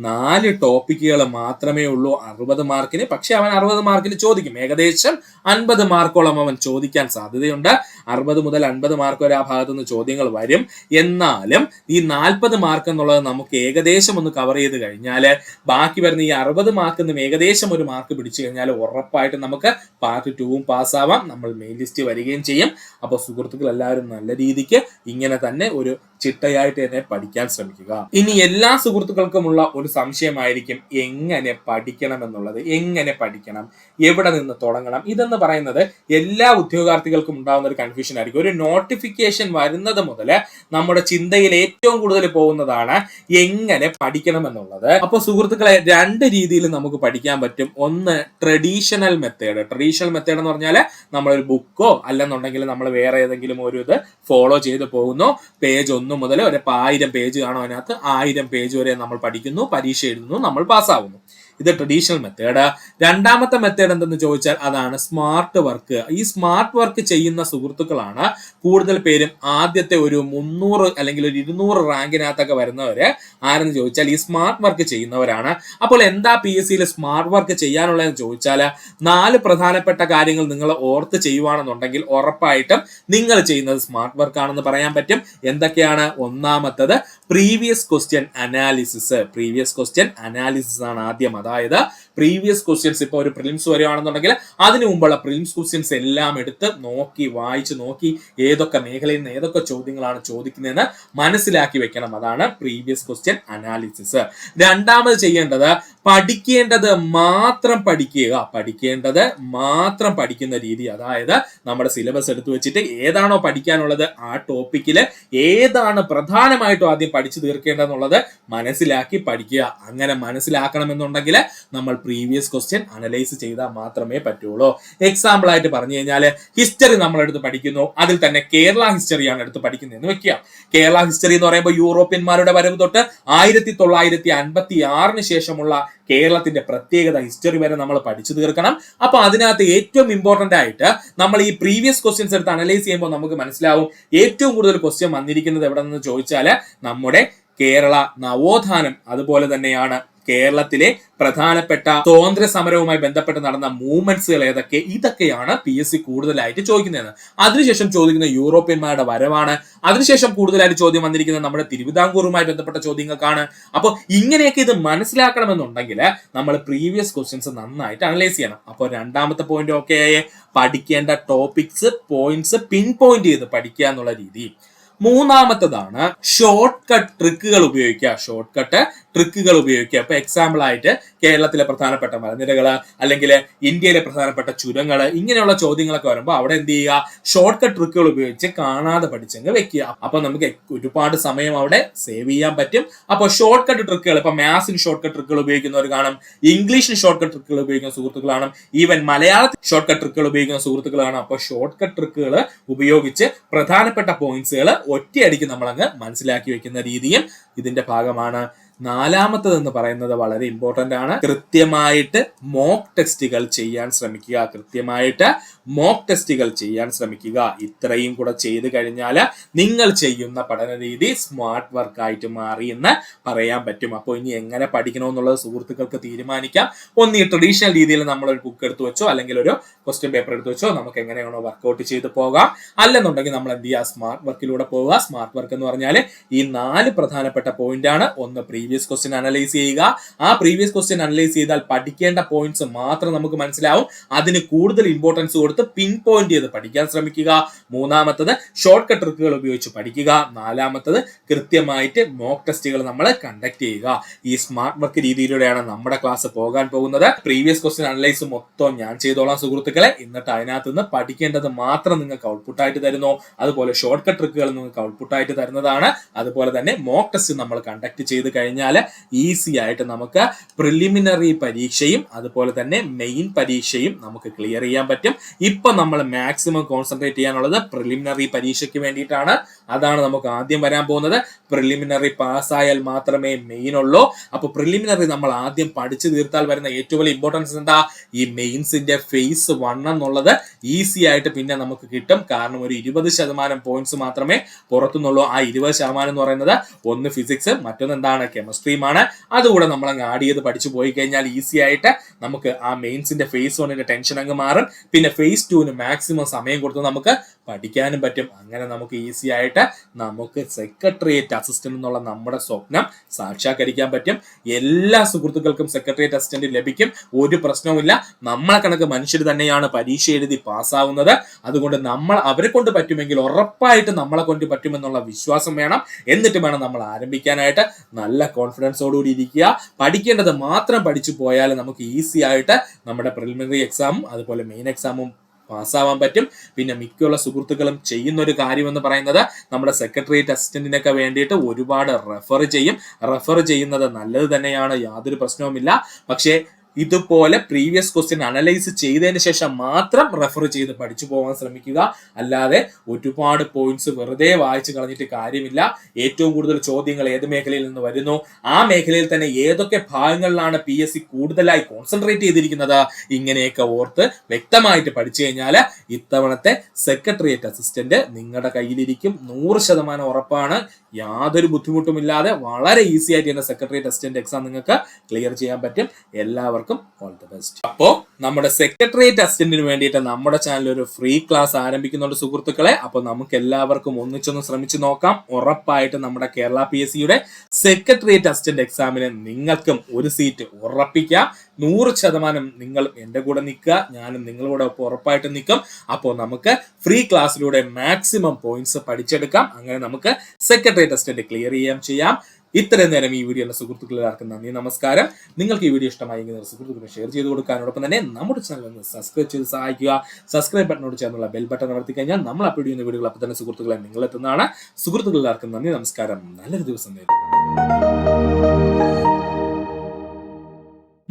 4 ടോപ്പിക്കുകൾ മാത്രമേ ഉള്ളൂ 60 മാർക്കിന്. പക്ഷെ അവൻ 60 മാർക്കിന് ചോദിക്കും, ഏകദേശം 50 മാർക്കോളം അവൻ ചോദിക്കാൻ സാധ്യതയുണ്ട്. 60 മുതൽ 50 മാർക്ക് വരെ ആ ഭാഗത്തു നിന്ന് ചോദ്യങ്ങൾ വരും. എന്നാലും ഈ 40 മാർക്ക് എന്നുള്ളത് നമുക്ക് ഏകദേശം ഒന്ന് കവർ ചെയ്ത് കഴിഞ്ഞാൽ ബാക്കി വരുന്ന ഈ 60 മാർക്കിൽ നിന്നും ഏകദേശം ഒരു മാർക്ക് പിടിച്ചു കഴിഞ്ഞാൽ ഉറപ്പായിട്ടും നമുക്ക് പാർട്ട് 2 പാസ്സാവാം, നമ്മൾ മെയിൻ ലിസ്റ്റ് വരികയും ചെയ്യും. അപ്പോൾ സുഹൃത്തുക്കൾ എല്ലാവരും നല്ല രീതിക്ക് ഇങ്ങനെ തന്നെ ഒരു ചിട്ടയായിട്ട് തന്നെ പഠിക്കാൻ ശ്രമിക്കുക. ഇനി എല്ലാ സുഹൃത്തുക്കൾക്കുമുള്ള ഒരു ഒരു സംശയമായിരിക്കും എങ്ങനെ പഠിക്കണം എന്നുള്ളത്. എങ്ങനെ പഠിക്കണം, എവിടെ നിന്ന് തുടങ്ങണം, ഇതെന്ന് പറയുന്നത് എല്ലാ ഉദ്യോഗാർത്ഥികൾക്കും ഉണ്ടാകുന്ന ഒരു കൺഫ്യൂഷൻ ആയിരിക്കും. ഒരു നോട്ടിഫിക്കേഷൻ വരുന്നത് മുതൽ നമ്മുടെ ചിന്തയിൽ ഏറ്റവും കൂടുതൽ പോകുന്നതാണ് എങ്ങനെ പഠിക്കണം എന്നുള്ളത്. അപ്പൊ സുഹൃത്തുക്കളെ, രണ്ട് രീതിയിൽ നമുക്ക് പഠിക്കാൻ പറ്റും. ഒന്ന് ട്രഡീഷണൽ മെത്തേഡ്. ട്രഡീഷണൽ മെത്തേഡ് എന്ന് പറഞ്ഞാൽ നമ്മളൊരു ബുക്കോ അല്ലെന്നുണ്ടെങ്കിൽ നമ്മൾ വേറെ ഏതെങ്കിലും ഒരു ഇത് ഫോളോ ചെയ്ത് പോകുന്നു. പേജ് 1 മുതൽ ഒരു 1000 പേജ് കാണും, അതിനകത്ത് 1000 പേജ് വരെ നമ്മൾ പഠിക്കുന്നു, പരീക്ഷ എഴുതുന്നു, നമ്മൾ പാസ്സാവുന്നു. ഇത് ട്രഡീഷണൽ മെത്തേഡ്. രണ്ടാമത്തെ മെത്തേഡ് എന്തെന്ന് ചോദിച്ചാൽ അതാണ് സ്മാർട്ട് വർക്ക്. ഈ സ്മാർട്ട് വർക്ക് ചെയ്യുന്ന സുഹൃത്തുക്കളാണ് കൂടുതൽ പേരും ആദ്യത്തെ ഒരു 300 അല്ലെങ്കിൽ ഒരു 200 റാങ്കിനകത്തൊക്കെ വരുന്നവര്. ആരെന്ന് ചോദിച്ചാൽ ഈ സ്മാർട്ട് വർക്ക് ചെയ്യുന്നവരാണ്. അപ്പോൾ എന്താ PSCയിൽ സ്മാർട്ട് വർക്ക് ചെയ്യാനുള്ളതെന്ന് ചോദിച്ചാൽ 4 പ്രധാനപ്പെട്ട കാര്യങ്ങൾ നിങ്ങൾ ഓർത്ത് ചെയ്യുവാണെന്നുണ്ടെങ്കിൽ ഉറപ്പായിട്ടും നിങ്ങൾ ചെയ്യുന്നത് സ്മാർട്ട് വർക്ക് ആണെന്ന് പറയാൻ പറ്റും. എന്തൊക്കെയാണ്? ഒന്നാമത്തത് previous question analysis. Previous question analysis ആണ് ആദ്യം. അതായത് പ്രീവിയസ് ക്വസ്റ്റ്യൻസ്, ഇപ്പോൾ ഒരു പ്രിലിംസ് വരികയാണെന്നുണ്ടെങ്കിൽ അതിനു മുമ്പുള്ള പ്രിലിംസ് ക്വസ്റ്റ്യൻസ് എല്ലാം എടുത്ത് നോക്കി, വായിച്ച് നോക്കി ഏതൊക്കെ മേഖലയിൽ നിന്ന് ഏതൊക്കെ ചോദ്യങ്ങളാണ് ചോദിക്കുന്നതെന്ന് മനസ്സിലാക്കി വെക്കണം. അതാണ് പ്രീവിയസ് ക്വസ്റ്റ്യൻ അനാലിസിസ്. രണ്ടാമത് ചെയ്യേണ്ടത് പഠിക്കേണ്ടത് മാത്രം പഠിക്കുക. പഠിക്കേണ്ടത് മാത്രം പഠിക്കുന്ന രീതി. അതായത് നമ്മുടെ സിലബസ് എടുത്തു വെച്ചിട്ട് ഏതാണോ പഠിക്കാനുള്ളത് ആ ടോപ്പിക്കിൽ ഏതാണ് പ്രധാനമായിട്ടും ആദ്യം പഠിച്ചു തീർക്കേണ്ടതെന്നുള്ളത് മനസ്സിലാക്കി പഠിക്കുക. അങ്ങനെ മനസ്സിലാക്കണമെന്നുണ്ടെങ്കിൽ നമ്മൾ പ്രീവിയസ് ക്വസ്റ്റ്യൻ അനലൈസ് ചെയ്താൽ മാത്രമേ പറ്റുള്ളൂ. എക്സാമ്പിൾ ആയിട്ട് പറഞ്ഞു കഴിഞ്ഞാൽ ഹിസ്റ്ററി നമ്മൾ എടുത്ത് പഠിക്കുന്നു, അതിൽ തന്നെ കേരള ഹിസ്റ്ററിയാണ് എടുത്ത് പഠിക്കുന്നതെന്ന് വെക്കുക. കേരള ഹിസ്റ്ററി എന്ന് പറയുമ്പോൾ യൂറോപ്യന്മാരുടെ വരവ് തൊട്ട് 1956 ശേഷമുള്ള കേരളത്തിന്റെ പ്രത്യേകത ഹിസ്റ്ററി വരെ നമ്മൾ പഠിച്ചു തീർക്കണം. അപ്പൊ അതിനകത്ത് ഏറ്റവും ഇമ്പോർട്ടന്റ് ആയിട്ട് നമ്മൾ ഈ പ്രീവിയസ് ക്വസ്റ്റ്യൻസ് എടുത്ത് അനലൈസ് ചെയ്യുമ്പോൾ നമുക്ക് മനസ്സിലാവും ഏറ്റവും കൂടുതൽ ക്വസ്റ്റ്യൻ വന്നിരിക്കുന്നത് എവിടെ നിന്ന് ചോദിച്ചാൽ നമ്മുടെ കേരള നവോത്ഥാനം, അതുപോലെ തന്നെയാണ് കേരളത്തിലെ പ്രധാനപ്പെട്ട സ്വാതന്ത്ര്യ സമരവുമായി ബന്ധപ്പെട്ട് നടന്ന മൂവ്മെന്റ്സുകൾ ഏതൊക്കെ, ഇതൊക്കെയാണ് PSC കൂടുതലായിട്ട് ചോദിക്കുന്നത്. അതിനുശേഷം ചോദിക്കുന്ന യൂറോപ്യന്മാരുടെ വരവാണ്. അതിനുശേഷം കൂടുതലായിട്ട് ചോദ്യം വന്നിരിക്കുന്നത് നമ്മുടെ തിരുവിതാംകൂറുമായി ബന്ധപ്പെട്ട ചോദ്യങ്ങൾക്കാണ്. അപ്പോൾ ഇങ്ങനെയൊക്കെ ഇത് മനസ്സിലാക്കണമെന്നുണ്ടെങ്കിൽ നമ്മൾ പ്രീവിയസ് ക്വസ്റ്റ്യൻസ് നന്നായിട്ട് അനലൈസ് ചെയ്യണം. അപ്പോൾ രണ്ടാമത്തെ പോയിന്റ് ഓക്കെ, പഠിക്കേണ്ട ടോപ്പിക്സ്, പോയിന്റ്സ് പിൻ പോയിന്റ് ചെയ്ത് പഠിക്കുക എന്നുള്ള രീതി. മൂന്നാമത്തതാണ് ഷോർട്ട് കട്ട് ട്രിക്കുകൾ ഉപയോഗിക്കുക. ഷോർട്ട് കട്ട് ട്രിക്കുകൾ ഉപയോഗിക്കുക. ഇപ്പൊ എക്സാമ്പിൾ ആയിട്ട് കേരളത്തിലെ പ്രധാനപ്പെട്ട മലനിരകള് അല്ലെങ്കിൽ ഇന്ത്യയിലെ പ്രധാനപ്പെട്ട ചുരങ്ങള്, ഇങ്ങനെയുള്ള ചോദ്യങ്ങളൊക്കെ വരുമ്പോൾ അവിടെ എന്ത് ചെയ്യുക, ഷോർട്ട് കട്ട് ട്രിക്കുകൾ ഉപയോഗിച്ച് കാണാതെ പഠിച്ചങ്ങ് വെക്കുക. അപ്പൊ നമുക്ക് ഒരുപാട് സമയം അവിടെ സേവ് ചെയ്യാൻ പറ്റും. അപ്പൊ ഷോർട്ട് കട്ട് ട്രിക്കുകൾ, ഇപ്പൊ മാത്സിന് ഷോർട്ട് കട്ട് ട്രിക്കുകൾ ഉപയോഗിക്കുന്നവർ കാണും, ഇംഗ്ലീഷിന് ഷോർട്ട് കട്ട് ട്രിക്കുകൾ ഉപയോഗിക്കുന്ന സുഹൃത്തുക്കളാണ്, ഈവൻ മലയാളത്തിൽ ഷോർട്ട് കട്ട് ട്രിക്കുകൾ ഉപയോഗിക്കുന്ന സുഹൃത്തുക്കളാണ്. അപ്പൊ ഷോർട്ട് കട്ട് ട്രിക്കുകൾ ഉപയോഗിച്ച് പ്രധാനപ്പെട്ട പോയിന്റ്സുകൾ ഒറ്റയടിക്ക് നമ്മളങ്ങ് മനസ്സിലാക്കി വെക്കുന്ന രീതിയും ഇതിന്റെ ഭാഗമാണ്. നാലാമത്തതെന്ന് പറയുന്നത് വളരെ ഇമ്പോർട്ടന്റ് ആണ്. കൃത്യമായിട്ട് മോക്ക് ടെസ്റ്റുകൾ ചെയ്യാൻ ശ്രമിക്കുക. കൃത്യമായിട്ട് മോക്ക് ടെസ്റ്റുകൾ ചെയ്യാൻ ശ്രമിക്കുക. ഇത്രയും കൂടെ ചെയ്ത് കഴിഞ്ഞാൽ നിങ്ങൾ ചെയ്യുന്ന പഠന രീതി സ്മാർട്ട് വർക്ക് ആയിട്ട് മാറി എന്ന് പറയാൻ പറ്റും. അപ്പോൾ ഇനി എങ്ങനെ പഠിക്കണമെന്നുള്ളത് സുഹൃത്തുക്കൾക്ക് തീരുമാനിക്കാം. ഒന്ന് ഈ ട്രഡീഷണൽ രീതിയിൽ നമ്മൾ ഒരു ബുക്ക് എടുത്തു വെച്ചോ അല്ലെങ്കിൽ ഒരു ക്വസ്റ്റ്യൻ പേപ്പർ എടുത്തു വെച്ചോ നമുക്ക് എങ്ങനെയാണോ വർക്ക്ഔട്ട് ചെയ്ത് പോകാം. അല്ലെന്നുണ്ടെങ്കിൽ നമ്മൾ എന്ത് ചെയ്യുക, സ്മാർട്ട് വർക്കിലൂടെ പോവുക. സ്മാർട്ട് വർക്ക് എന്ന് പറഞ്ഞാൽ ഈ 4 പ്രധാനപ്പെട്ട പോയിന്റ് ആണ്. ഒന്ന് പ്രീവിയസ് ക്വസ്റ്റ്യൻ അനലൈസ് ചെയ്യുക. ആ പ്രീവിയസ് ക്വസ്റ്റ്യൻ അനലൈസ് ചെയ്താൽ പഠിക്കേണ്ട പോയിന്റ്സ് മാത്രം നമുക്ക് മനസ്സിലാവും. അതിന് കൂടുതൽ ഇമ്പോർട്ടൻസ് കൊടുത്ത് പിൻ പോയിന്റ് ചെയ്ത് പഠിക്കാൻ ശ്രമിക്കുക. മൂന്നാമത്തത് ഷോർട്ട് കട്ട് ട്രിക്കുകൾ ഉപയോഗിച്ച് പഠിക്കുക. നാലാമത്തത് കൃത്യമായിട്ട് മോക്ക് ടെസ്റ്റുകൾ നമ്മൾ കണ്ടക്ട് ചെയ്യുക. ഈ സ്മാർട്ട് വർക്ക് രീതിയിലൂടെയാണ് നമ്മുടെ ക്ലാസ് പോകാൻ പോകുന്നത്. പ്രീവിയസ് ക്വസ്റ്റ്യൻ അനലൈസ് മൊത്തം ഞാൻ ചെയ്തോളാം സുഹൃത്തുക്കളെ. എന്നിട്ട് അതിനകത്ത് നിന്ന് പഠിക്കേണ്ടത് മാത്രം നിങ്ങൾക്ക് ഔട്ട്പുട്ട് ആയിട്ട് തരുന്നു. അതുപോലെ ഷോർട്ട് കട്ട് ട്രിക്കുകൾ നിങ്ങൾക്ക് ഔട്ട്പുട്ട് ആയിട്ട് തരുന്നതാണ്. അതുപോലെ തന്നെ മോക്ക് ടെസ്റ്റ് നമ്മൾ കണ്ടക്ട് ചെയ്ത് കഴിഞ്ഞാൽ ഈസി ആയിട്ട് നമുക്ക് പ്രിലിമിനറി പരീക്ഷയും അതുപോലെ തന്നെ മെയിൻ പരീക്ഷയും നമുക്ക് ക്ലിയർ ചെയ്യാൻ പറ്റും. ഇപ്പൊ നമ്മൾ മാക്സിമം കോൺസെൻട്രേറ്റ് ചെയ്യാനുള്ളത് പ്രിലിമിനറി പരീക്ഷയ്ക്ക് വേണ്ടിയിട്ടാണ്. അതാണ് നമുക്ക് ആദ്യം വരാൻ പോകുന്നത്. പ്രിലിമിനറി പാസ്സായാൽ മാത്രമേ മെയിൻ ഉള്ളൂ. അപ്പൊ പ്രിലിമിനറി നമ്മൾ ആദ്യം പഠിച്ചു തീർത്താൽ വരുന്ന ഏറ്റവും വലിയ ഇമ്പോർട്ടൻസ് എന്താ, ഈ മെയിൻസിന്റെ ഫേസ് 1 എന്നുള്ളത് ഈസി ആയിട്ട് പിന്നെ നമുക്ക് കിട്ടും. കാരണം ഒരു 20% പോയിന്റ്സ് മാത്രമേ പുറത്തുനിന്നുള്ളൂ. ആ 20% എന്ന് പറയുന്നത് ഒന്ന് ഫിസിക്സ്, മറ്റൊന്ന് എന്താണ്, കെമിസ്ട്രിയുമാണ്. അതുകൂടെ നമ്മൾ അങ്ങ് ആഡ് ചെയ്ത് പഠിച്ചു പോയി കഴിഞ്ഞാൽ ഈസി ആയിട്ട് നമുക്ക് ആ മെയിൻസിന്റെ ഫേസ് 1ന്റെ ടെൻഷൻ അങ്ങ് മാറും. പിന്നെ ഫേസ് 2ന് മാക്സിമം സമയം കൊടുത്ത് നമുക്ക് പഠിക്കാനും പറ്റും. അങ്ങനെ നമുക്ക് ഈസി ആയിട്ട് നമുക്ക് സെക്രട്ടേറിയറ്റ് അസിസ്റ്റന്റ് എന്നുള്ള നമ്മുടെ സ്വപ്നം സാക്ഷാത്കരിക്കാൻ പറ്റും. എല്ലാ സുഹൃത്തുക്കൾക്കും സെക്രട്ടേറിയറ്റ് അസിസ്റ്റന്റ് ലഭിക്കും. ഒരു പ്രശ്നവുമില്ല. നമ്മളെ കണക്ക് മനുഷ്യർ തന്നെയാണ് പരീക്ഷ എഴുതി പാസ്സാവുന്നത്. അതുകൊണ്ട് നമ്മൾ അവരെ കൊണ്ട് പറ്റുമെങ്കിൽ ഉറപ്പായിട്ട് നമ്മളെ കൊണ്ട് പറ്റുമെന്നുള്ള വിശ്വാസം വേണം. എന്നിട്ട് വേണം നമ്മൾ ആരംഭിക്കാനായിട്ട്. നല്ല കോൺഫിഡൻസോടുകൂടി ഇരിക്കുക. പഠിക്കേണ്ടത് മാത്രം പഠിച്ചു പോയാൽ നമുക്ക് ഈസി ആയിട്ട് നമ്മുടെ പ്രിലിമിനറി എക്സാമും അതുപോലെ മെയിൻ എക്സാമും പാസ്സാവാൻ പറ്റും. പിന്നെ മിക്കുള്ള സുഹൃത്തുക്കളും ചെയ്യുന്ന ഒരു കാര്യം എന്ന് പറയുന്നത് നമ്മുടെ സെക്രട്ടേറിയറ്റ് അസിസ്റ്റന്റിനൊക്കെ വേണ്ടിയിട്ട് ഒരുപാട് റെഫർ ചെയ്യുന്നത് നല്ലത് തന്നെയാണ്, യാതൊരു പ്രശ്നവുമില്ല. പക്ഷേ ഇതുപോലെ പ്രീവിയസ് ക്വസ്റ്റ്യൻ അനലൈസ് ചെയ്തതിന് ശേഷം മാത്രം റെഫർ ചെയ്ത് പഠിച്ചു പോകാൻ ശ്രമിക്കുക. അല്ലാതെ ഒരുപാട് പോയിന്റ്സ് വെറുതെ വായിച്ചു കളഞ്ഞിട്ട് കാര്യമില്ല. ഏറ്റവും കൂടുതൽ ചോദ്യങ്ങൾ ഏത് മേഖലയിൽ നിന്ന് വരുന്നു, ആ മേഖലയിൽ തന്നെ ഏതൊക്കെ ഭാഗങ്ങളിലാണ് PSC കൂടുതലായി കോൺസെൻട്രേറ്റ് ചെയ്തിരിക്കുന്നത്, ഇങ്ങനെയൊക്കെ ഓർത്ത് വ്യക്തമായിട്ട് പഠിച്ചു കഴിഞ്ഞാൽ ഇത്തവണത്തെ സെക്രട്ടേറിയറ്റ് അസിസ്റ്റന്റ് നിങ്ങളുടെ കയ്യിലിരിക്കും. 100% ഉറപ്പാണ്. യാതൊരു ബുദ്ധിമുട്ടുമില്ലാതെ വളരെ ഈസി ആയിട്ട് തന്നെ സെക്രട്ടേറിയറ്റ് അസിസ്റ്റന്റ് എക്സാം നിങ്ങൾക്ക് ക്ലിയർ ചെയ്യാൻ പറ്റും. എല്ലാവർക്കും ഓൾ ദി ബെസ്റ്റ്. അപ്പോ നമ്മുടെ സെക്രട്ടേറിയറ്റ് അസിസ്റ്റന്റിന് വേണ്ടിയിട്ട് നമ്മുടെ ചാനലിൽ ഒരു ഫ്രീ ക്ലാസ് ആരംഭിക്കുന്നുണ്ട് സുഹൃത്തുക്കളെ. അപ്പോൾ നമുക്ക് എല്ലാവർക്കും ഒന്നിച്ചൊന്ന് ശ്രമിച്ചു നോക്കാം. ഉറപ്പായിട്ട് നമ്മുടെ കേരള PSCയുടെ സെക്രട്ടേറിയറ്റ് അസിസ്റ്റന്റ് എക്സാമിന് നിങ്ങൾക്കും ഒരു സീറ്റ് ഉറപ്പിക്കാം. 100% നിങ്ങൾ എൻ്റെ കൂടെ നിൽക്കുക, ഞാനും നിങ്ങളുടെ ഒപ്പം ഉറപ്പായിട്ട് നിൽക്കും. അപ്പോൾ നമുക്ക് ഫ്രീ ക്ലാസ്സിലൂടെ മാക്സിമം പോയിന്റ്സ് പഠിച്ചെടുക്കാം. അങ്ങനെ നമുക്ക് സെക്രട്ടേറിയറ്റ് അസിസ്റ്റന്റ് ക്ലിയർ ചെയ്യാം. ഇത്രയും നേരം ഈ വീഡിയോ സുഹൃത്തുക്കളെല്ലാവർക്കും നന്ദി, നമസ്കാരം. നിങ്ങൾക്ക് ഈ വീഡിയോ ഇഷ്ടമായെങ്കിൽ സുഹൃത്തുക്കളെ ഷെയർ ചെയ്ത് കൊടുക്കാനോടൊപ്പം തന്നെ നമ്മുടെ ചാനൽ ഒന്ന് സബ്സ്ക്രൈബ് ചെയ്ത് സഹായിക്കുക. സബ്സ്ക്രൈബ് ബട്ടനോട് ചേർന്നുള്ള ബെൽ ബട്ടൺ അമർത്തി കഴിഞ്ഞാൽ നമ്മൾ അപ്ലോഡ് ചെയ്യുന്ന വീഡിയോകൾ അപ്പോൾ തന്നെ സുഹൃത്തുക്കളെ നിങ്ങളെത്തുന്നതാണ്. സുഹൃത്തുക്കളെല്ലാവർക്കും നന്ദി, നമസ്കാരം. നല്ലൊരു ദിവസം നേരുന്നു.